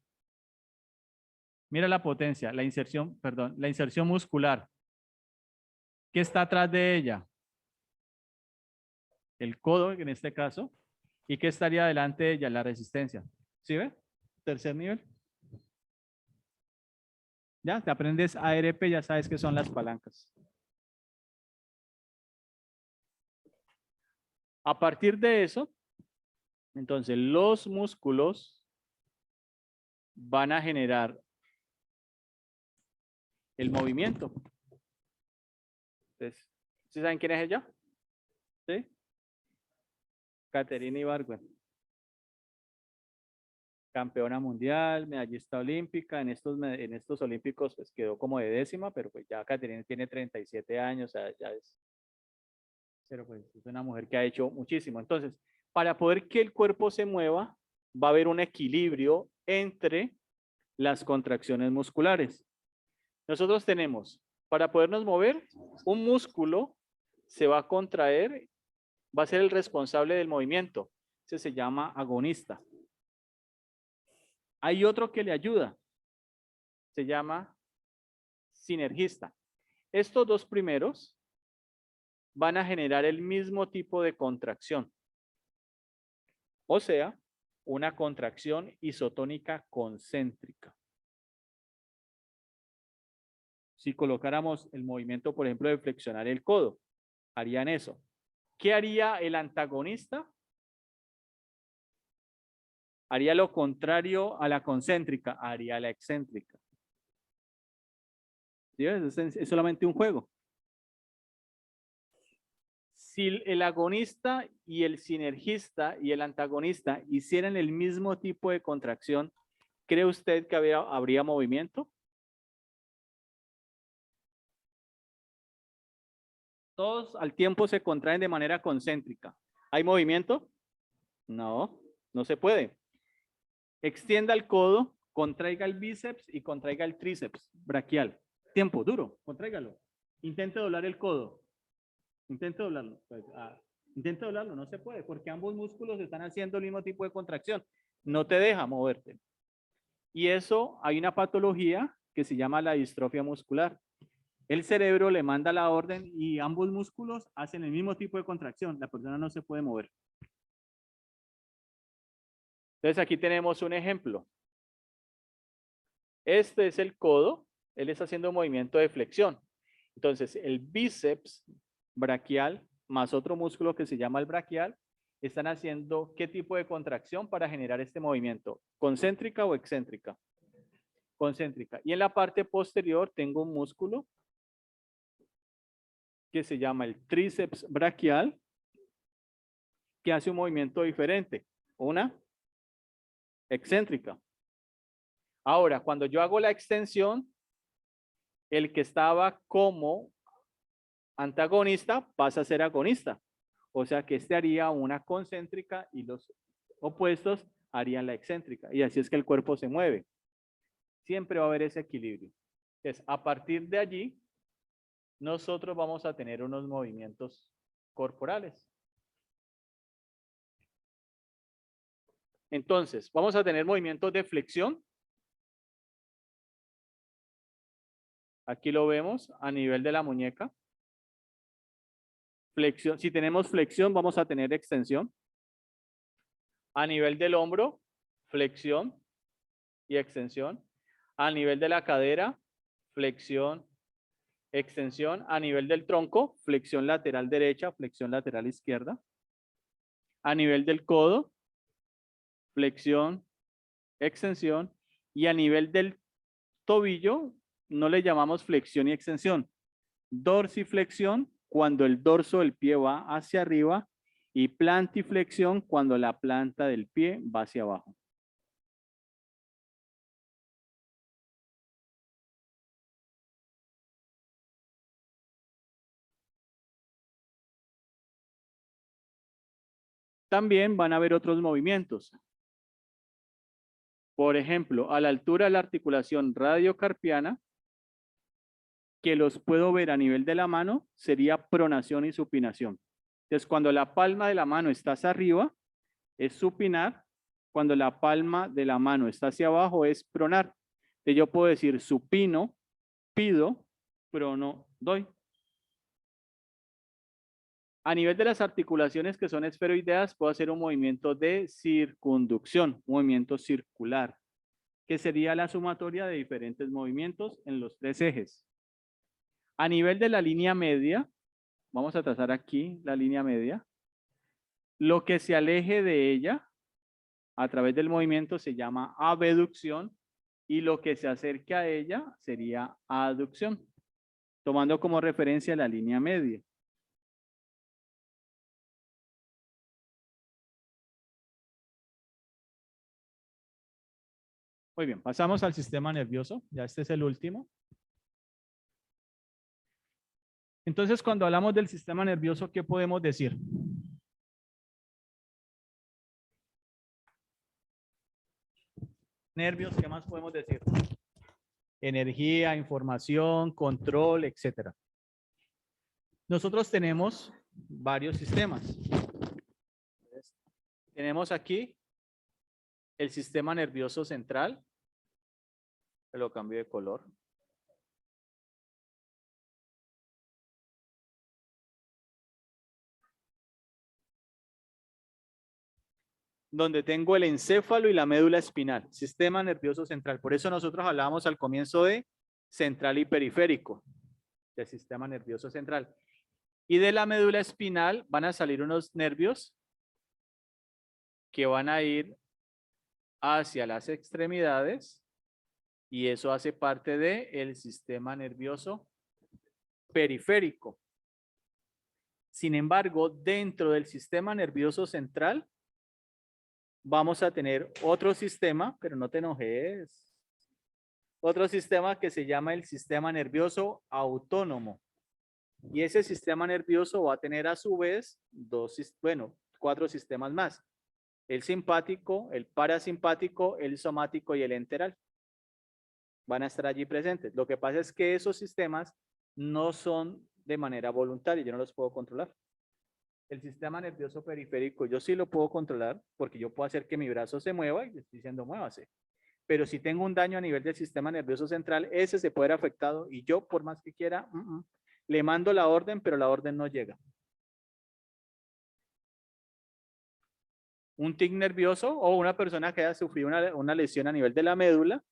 Mira la potencia, la inserción, perdón, la inserción muscular. ¿Qué está atrás de ella? El codo, en este caso. ¿Y qué estaría delante de ella? La resistencia. ¿Sí ve? Tercer nivel. Ya, te aprendes ARP, ya sabes qué son las palancas. A partir de eso, entonces los músculos van a generar el movimiento. Entonces, ¿sí saben quién es ella? ¿Sí? Caterina Ibargüen. Campeona mundial, medallista olímpica. En estos olímpicos pues quedó como de décima, pero pues ya Caterina tiene 37 años, o sea, ya es, pero pues es una mujer que ha hecho muchísimo. Entonces, para poder que el cuerpo se mueva, va a haber un equilibrio entre las contracciones musculares. Nosotros tenemos, para podernos mover, un músculo se va a contraer, va a ser el responsable del movimiento. Ese se llama agonista. Hay otro que le ayuda, se llama sinergista. Estos dos primeros van a generar el mismo tipo de contracción. O sea, una contracción isotónica concéntrica. Si colocáramos el movimiento, por ejemplo, de flexionar el codo, harían eso. ¿Qué haría el antagonista? Haría lo contrario a la concéntrica, haría la excéntrica. ¿Sí? Es solamente un juego. Si el agonista y el sinergista y el antagonista hicieran el mismo tipo de contracción, ¿cree usted que habría movimiento? Todos al tiempo se contraen de manera concéntrica. ¿Hay movimiento? No, no se puede. Extienda el codo, contraiga el bíceps y contraiga el tríceps braquial. Tiempo, duro, contráigalo. Intente doblar el codo. Intente doblarlo. Pues, intente doblarlo, no se puede porque ambos músculos están haciendo el mismo tipo de contracción. No te deja moverte. Y eso, hay una patología que se llama la distrofia muscular. El cerebro le manda la orden y ambos músculos hacen el mismo tipo de contracción. La persona no se puede mover. Entonces aquí tenemos un ejemplo. Este es el codo. Él está haciendo un movimiento de flexión. Entonces el bíceps braquial más otro músculo que se llama el braquial están haciendo ¿qué tipo de contracción para generar este movimiento? ¿Concéntrica o excéntrica? Concéntrica. Y en la parte posterior tengo un músculo que se llama el tríceps braquial, que hace un movimiento diferente, una excéntrica. Ahora, cuando yo hago la extensión, el que estaba como antagonista pasa a ser agonista. O sea que este haría una concéntrica y los opuestos harían la excéntrica. Y así es que el cuerpo se mueve. Siempre va a haber ese equilibrio. Entonces, a partir de allí, nosotros vamos a tener unos movimientos corporales. Entonces, vamos a tener movimientos de flexión. Aquí lo vemos a nivel de la muñeca. Flexión. Si tenemos flexión, vamos a tener extensión. A nivel del hombro, flexión y extensión. A nivel de la cadera, flexión, extensión. A nivel del tronco, flexión lateral derecha, flexión lateral izquierda. A nivel del codo, flexión, extensión. Y a nivel del tobillo, no le llamamos flexión y extensión. Dorsiflexión, cuando el dorso del pie va hacia arriba, y plantiflexión, cuando la planta del pie va hacia abajo. También van a haber otros movimientos. Por ejemplo, a la altura de la articulación radiocarpiana, que los puedo ver a nivel de la mano, sería pronación y supinación. Entonces, cuando la palma de la mano está hacia arriba, es supinar. Cuando la palma de la mano está hacia abajo, es pronar. Entonces, yo puedo decir supino, pido, prono, doy. A nivel de las articulaciones que son esferoideas, puedo hacer un movimiento de circunducción, un movimiento circular, que sería la sumatoria de diferentes movimientos en los tres ejes. A nivel de la línea media, vamos a trazar aquí la línea media. Lo que se aleje de ella a través del movimiento se llama abducción y lo que se acerque a ella sería aducción, tomando como referencia la línea media. Muy bien, pasamos al sistema nervioso. Ya este es el último. Entonces, cuando hablamos del sistema nervioso, ¿qué podemos decir? Nervios, ¿qué más podemos decir? Energía, información, control, etcétera. Nosotros tenemos varios sistemas. Tenemos aquí el sistema nervioso central. Lo cambio de color. donde tengo el encéfalo y la médula espinal, sistema nervioso central. Por eso nosotros hablábamos al comienzo de central y periférico, del sistema nervioso central. Y de la médula espinal van a salir unos nervios que van a ir hacia las extremidades y eso hace parte del sistema nervioso periférico. Sin embargo, dentro del sistema nervioso central vamos a tener otro sistema, pero no te enojes. Otro sistema que se llama el sistema nervioso autónomo. Y ese sistema nervioso va a tener a su vez cuatro sistemas más. El simpático, el parasimpático, el somático y el enteral. Van a estar allí presentes. Lo que pasa es que esos sistemas no son de manera voluntaria, yo no los puedo controlar. El sistema nervioso periférico yo sí lo puedo controlar porque yo puedo hacer que mi brazo se mueva y le estoy diciendo muévase. Pero si tengo un daño a nivel del sistema nervioso central, ese se puede ver afectado y yo por más que quiera, le mando la orden, pero la orden no llega. Un tic nervioso o una persona que haya sufrido una lesión a nivel de la médula,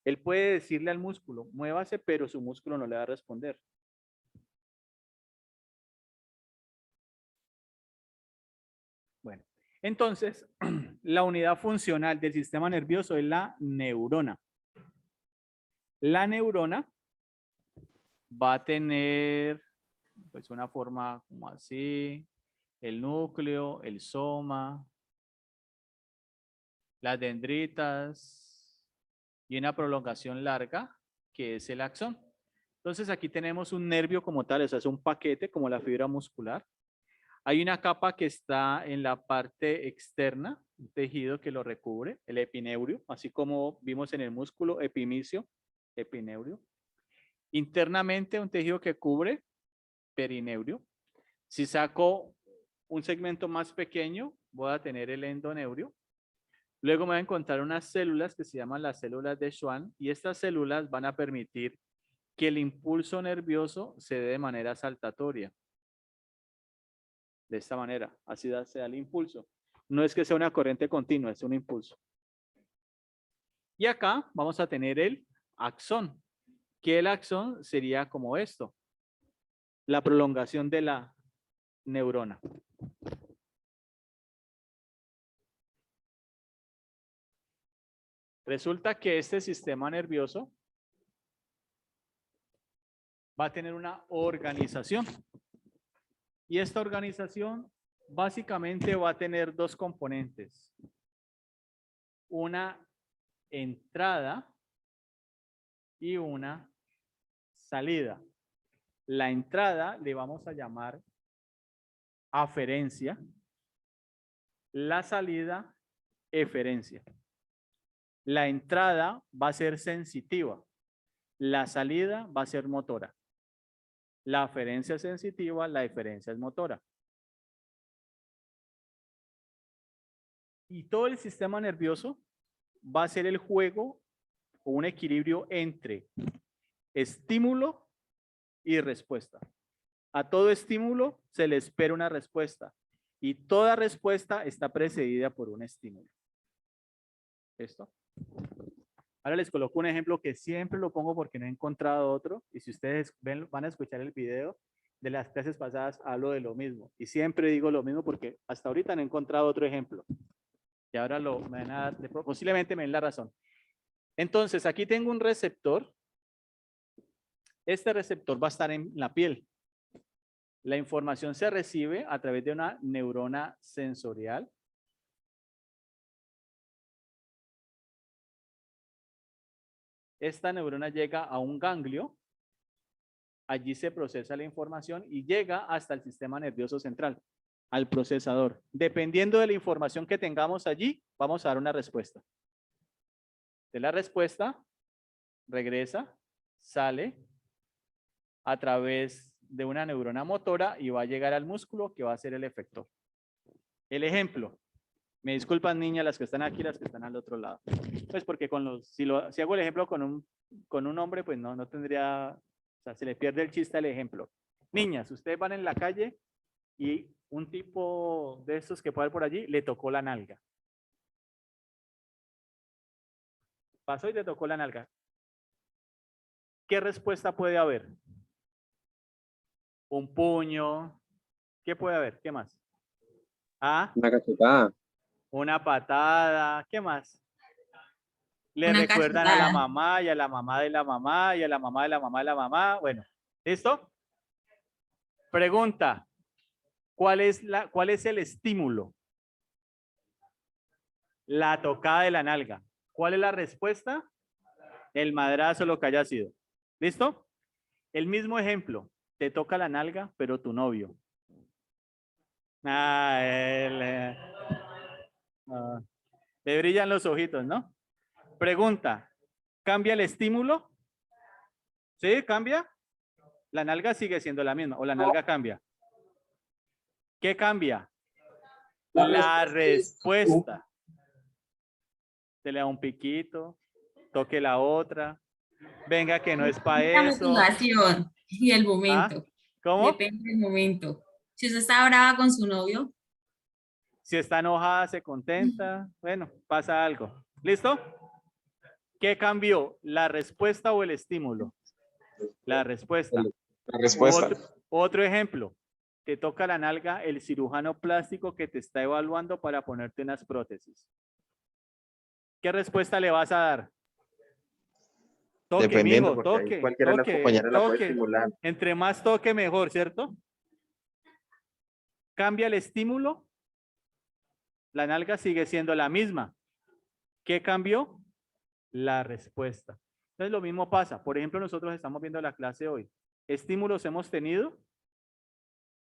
él puede decirle al músculo, muévase, pero su músculo no le va a responder. Bueno, entonces, la unidad funcional del sistema nervioso es la neurona. La neurona va a tener pues una forma como así, el núcleo, el soma, las dendritas y una prolongación larga que es el axón. Entonces aquí tenemos un nervio como tal, o sea, es un paquete como la fibra muscular. Hay una capa que está en la parte externa, un tejido que lo recubre, el epineurio, así como vimos en el músculo, epimicio, epineurio. Internamente un tejido que cubre, perineurio. Si saco un segmento más pequeño, voy a tener el endoneurio. Luego me voy a encontrar unas células que se llaman las células de Schwann y estas células van a permitir que el impulso nervioso se dé de manera saltatoria. De esta manera, así sea el impulso. No es que sea una corriente continua, es un impulso. Y acá vamos a tener el axón, que el axón sería como esto, la prolongación de la neurona. Resulta que este sistema nervioso va a tener una organización. Y esta organización básicamente va a tener dos componentes. Una entrada y una salida. La entrada le vamos a llamar aferencia. La salida, eferencia. La entrada va a ser sensitiva. La salida va a ser motora. La aferencia es sensitiva, la eferencia es motora. Y todo el sistema nervioso va a ser el juego o un equilibrio entre estímulo y respuesta. A todo estímulo se le espera una respuesta y toda respuesta está precedida por un estímulo. ¿Esto? Ahora les coloco un ejemplo que siempre lo pongo porque no he encontrado otro y si ustedes van a escuchar el video de las clases pasadas hablo de lo mismo y siempre digo lo mismo porque hasta ahorita no he encontrado otro ejemplo y ahora posiblemente me den la razón. Entonces aquí tengo un receptor. Este receptor va a estar en la piel. La información se recibe a través de una neurona sensorial. Esta neurona llega a un ganglio. Allí se procesa la información y llega hasta el sistema nervioso central, al procesador. Dependiendo de la información que tengamos allí, vamos a dar una respuesta. De la respuesta, regresa, sale a través de una neurona motora y va a llegar al músculo que va a ser el efector. El ejemplo, me disculpan niñas las que están aquí, las que están al otro lado. Pues porque si hago el ejemplo con un hombre, pues no tendría, o sea, se le pierde el chiste al ejemplo. Niñas, ustedes van en la calle y un tipo de estos que puede haber por allí le tocó la nalga. Pasó y te tocó la nalga. ¿Qué respuesta puede haber? Un puño. ¿Qué puede haber? ¿Qué más? Ah, Una cachetada. una patada. ¿Qué más? Le Una recuerdan a la cachetada. mamá y a la mamá de la mamá y a la mamá de la mamá de la mamá. Bueno, ¿listo? Pregunta. ¿Cuál es el estímulo? La tocada de la nalga. ¿Cuál es la respuesta? El madrazo, lo que haya sido. ¿Listo? El mismo ejemplo. Te toca la nalga, pero tu novio. Le brillan los ojitos, ¿no? Pregunta. ¿Cambia el estímulo? ¿Sí? ¿Cambia? La nalga sigue siendo la misma. ¿O la nalga cambia? ¿Qué cambia? La respuesta. Se le da un piquito. Toque la otra. Venga, que no es para La eso. motivación y el ¿Ah? momento. ¿Cómo? Depende del momento. Si usted está brava con su novio, Si está enojada, se contenta. Bueno, pasa algo. ¿Listo? ¿Qué cambió? ¿La respuesta o el estímulo? La respuesta. La respuesta. Otro ejemplo. Te toca la nalga el cirujano plástico que te está evaluando para ponerte unas prótesis. ¿Qué respuesta le vas a dar? Toque, Dependiendo, mijo, porque ahí toque, cualquiera de las toque, compañeras la puede toque. estimular. Entre más toque, mejor, ¿cierto? ¿Cambia el estímulo? La nalga sigue siendo la misma. ¿Qué cambió? La respuesta. Entonces lo mismo pasa. Por ejemplo, nosotros estamos viendo la clase hoy. ¿Estímulos hemos tenido?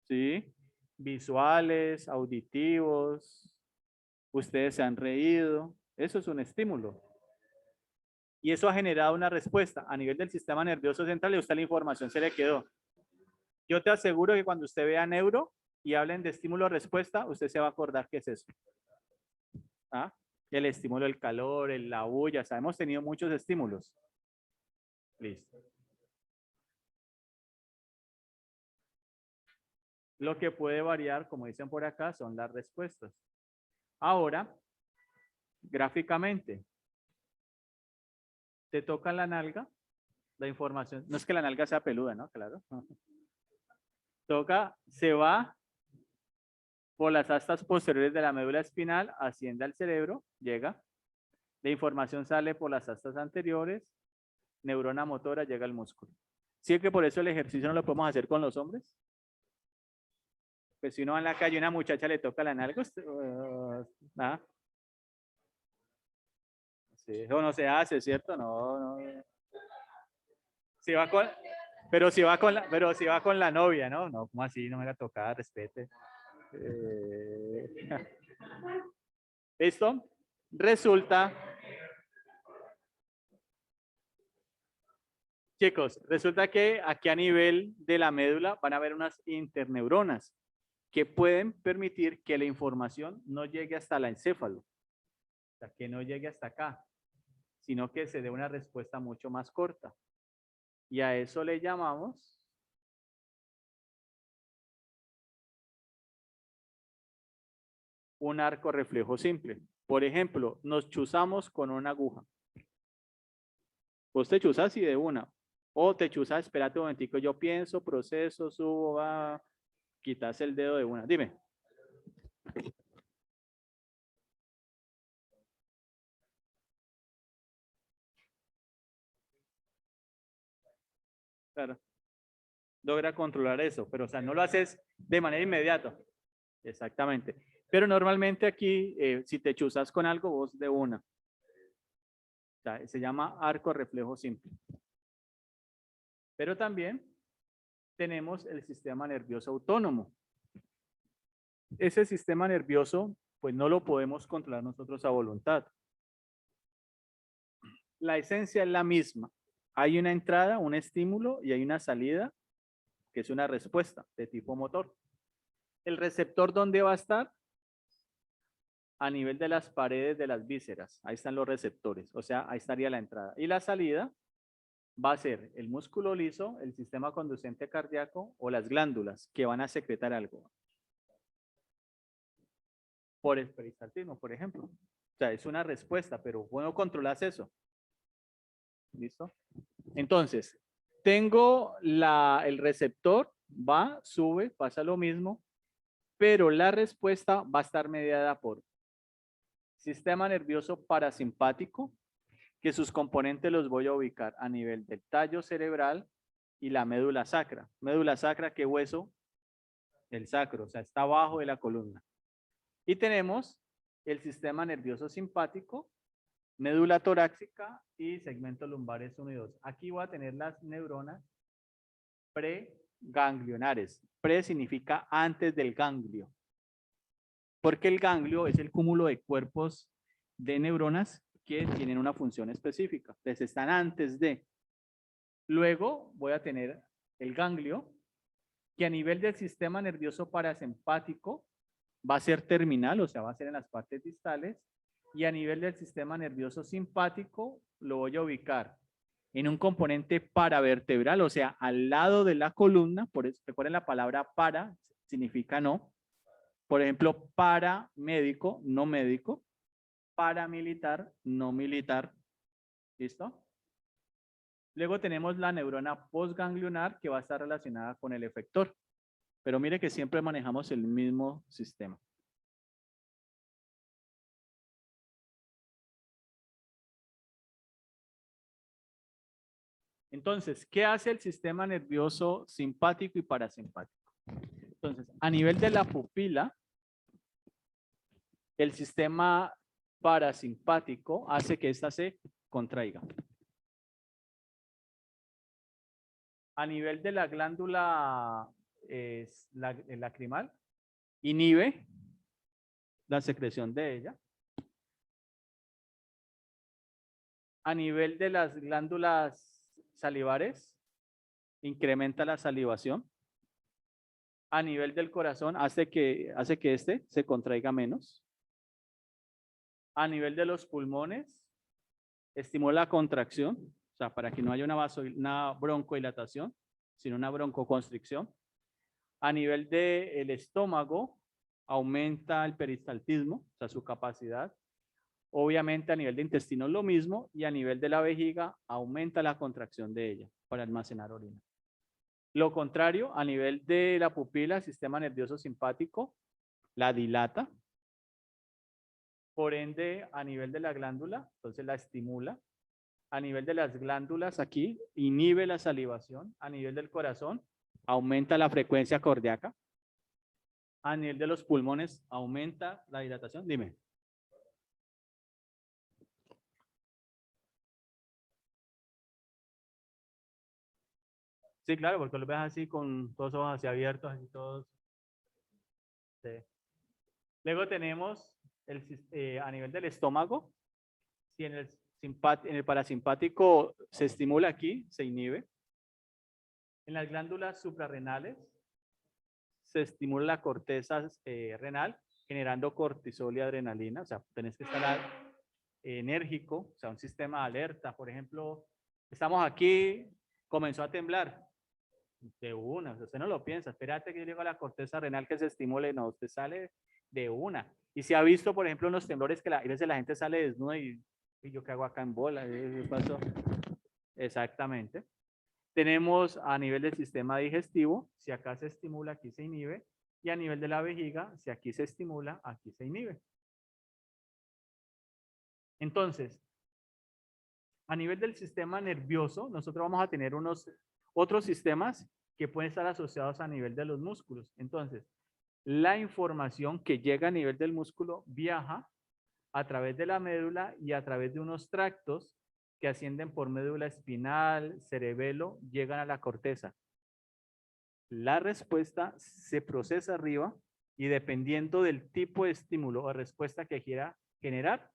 Sí. Visuales, auditivos. Ustedes se han reído. Eso es un estímulo. Y eso ha generado una respuesta. A nivel del sistema nervioso central, y a usted la información se le quedó. Yo te aseguro que cuando usted vea neuro y hablen de estímulo-respuesta, usted se va a acordar qué es eso. ¿Ah? El estímulo del calor, la bulla. O sea, hemos tenido muchos estímulos. Listo. Lo que puede variar, como dicen por acá, son las respuestas. Ahora, gráficamente, te toca la nalga, la información. No es que la nalga sea peluda, ¿no? Claro. Toca, se va por las astas posteriores de la médula espinal, asciende al cerebro, llega. La información sale por las astas anteriores, neurona motora, llega al músculo. ¿Sí que por eso el ejercicio no lo podemos hacer con los hombres? Pues si uno va en la calle y una muchacha le toca la nalga, ¿ah? Sí, eso no se hace, ¿cierto? No. Si va con, pero si va con la novia, ¿no? No, ¿cómo así? No me la toca, respete. ¿Listo? Resulta, chicos, resulta que aquí a nivel de la médula van a haber unas interneuronas que pueden permitir que la información no llegue hasta el encéfalo, o sea, que no llegue hasta acá, sino que se dé una respuesta mucho más corta. Y a eso le llamamos un arco reflejo simple. Por ejemplo, nos chuzamos con una aguja. Vos te chuzas y de una. O te chuzas, espérate un momentico, yo pienso, proceso, subo, va, quitas el dedo de una. Dime. Claro. Logra controlar eso, pero o sea, no lo haces de manera inmediata. Exactamente. Pero normalmente aquí, si te chuzas con algo, vos de una. O sea, se llama arco reflejo simple. Pero también tenemos el sistema nervioso autónomo. Ese sistema nervioso, pues no lo podemos controlar nosotros a voluntad. La esencia es la misma. Hay una entrada, un estímulo y hay una salida, que es una respuesta de tipo motor. ¿El receptor dónde va a estar? A nivel de las paredes de las vísceras. Ahí están los receptores, o sea, ahí estaría la entrada. Y la salida va a ser el músculo liso, el sistema conducente cardíaco o las glándulas que van a secretar algo. Por el peristaltismo, por ejemplo. O sea, es una respuesta, pero bueno, controlas eso. ¿Listo? Entonces, tengo el receptor, va, sube, pasa lo mismo, pero la respuesta va a estar mediada por sistema nervioso parasimpático, que sus componentes los voy a ubicar a nivel del tallo cerebral y la médula sacra. Médula sacra, ¿qué hueso? El sacro, o sea, está abajo de la columna. Y tenemos el sistema nervioso simpático, médula torácica y segmentos lumbares 1 y 2. Aquí voy a tener las neuronas preganglionares. Pre significa antes del ganglio. Porque el ganglio es el cúmulo de cuerpos de neuronas que tienen una función específica. Entonces están antes de. Luego voy a tener el ganglio, que a nivel del sistema nervioso parasimpático va a ser terminal, o sea, va a ser en las partes distales, y a nivel del sistema nervioso simpático lo voy a ubicar en un componente paravertebral, o sea, al lado de la columna. Por eso, recuerden, la palabra para significa no. Por ejemplo, paramédico, no médico. Paramilitar, no militar. ¿Listo? Luego tenemos la neurona postganglionar, que va a estar relacionada con el efector. Pero mire que siempre manejamos el mismo sistema. Entonces, ¿qué hace el sistema nervioso simpático y parasimpático? Entonces, a nivel de la pupila, el sistema parasimpático hace que ésta se contraiga. A nivel de la glándula lacrimal, inhibe la secreción de ella. A nivel de las glándulas salivares, incrementa la salivación. A nivel del corazón, hace que éste se contraiga menos. A nivel de los pulmones, estimula la contracción, o sea, para que no haya una broncodilatación, sino una broncoconstricción. A nivel del estómago, aumenta el peristaltismo, o sea, su capacidad. Obviamente a nivel de intestino lo mismo, y a nivel de la vejiga aumenta la contracción de ella para almacenar orina. Lo contrario, a nivel de la pupila, el sistema nervioso simpático la dilata. Por ende, a nivel de la glándula, entonces la estimula. A nivel de las glándulas aquí, inhibe la salivación. A nivel del corazón, aumenta la frecuencia cardíaca. A nivel de los pulmones, aumenta la dilatación. Dime. Sí, claro, porque lo ves así con todos los ojos así abiertos, así todos. Sí. Luego tenemos a nivel del estómago, si en el parasimpático se estimula aquí, se inhibe. En las glándulas suprarrenales se estimula la corteza renal, generando cortisol y adrenalina. O sea, tenés que estar enérgico, o sea, un sistema de alerta. Por ejemplo, estamos aquí, comenzó a temblar. De una, usted no lo piensa, espérate que llegue a la corteza renal que se estimule, no, usted sale de una. Y se ha visto, por ejemplo, en los temblores que la gente sale desnuda y yo qué hago acá en bola, ¿qué pasó? Exactamente. Tenemos a nivel del sistema digestivo, si acá se estimula, aquí se inhibe, y a nivel de la vejiga, si aquí se estimula, aquí se inhibe. Entonces, a nivel del sistema nervioso, nosotros vamos a tener otros sistemas que pueden estar asociados a nivel de los músculos. Entonces, la información que llega a nivel del músculo viaja a través de la médula y a través de unos tractos que ascienden por médula espinal, cerebelo, llegan a la corteza. La respuesta se procesa arriba y dependiendo del tipo de estímulo o respuesta que quiera generar,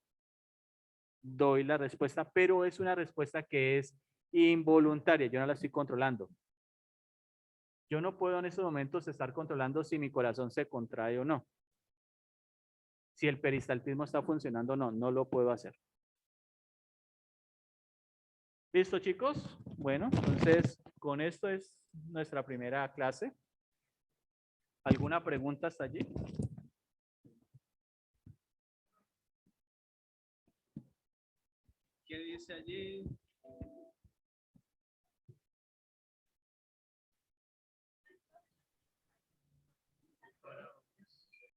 doy la respuesta, pero es una respuesta que es involuntaria, yo no la estoy controlando. Yo no puedo en estos momentos estar controlando si mi corazón se contrae o no. Si el peristaltismo está funcionando o no, no lo puedo hacer. ¿Listo, chicos? Bueno, entonces con esto es nuestra primera clase. ¿Alguna pregunta hasta allí? ¿Qué dice allí?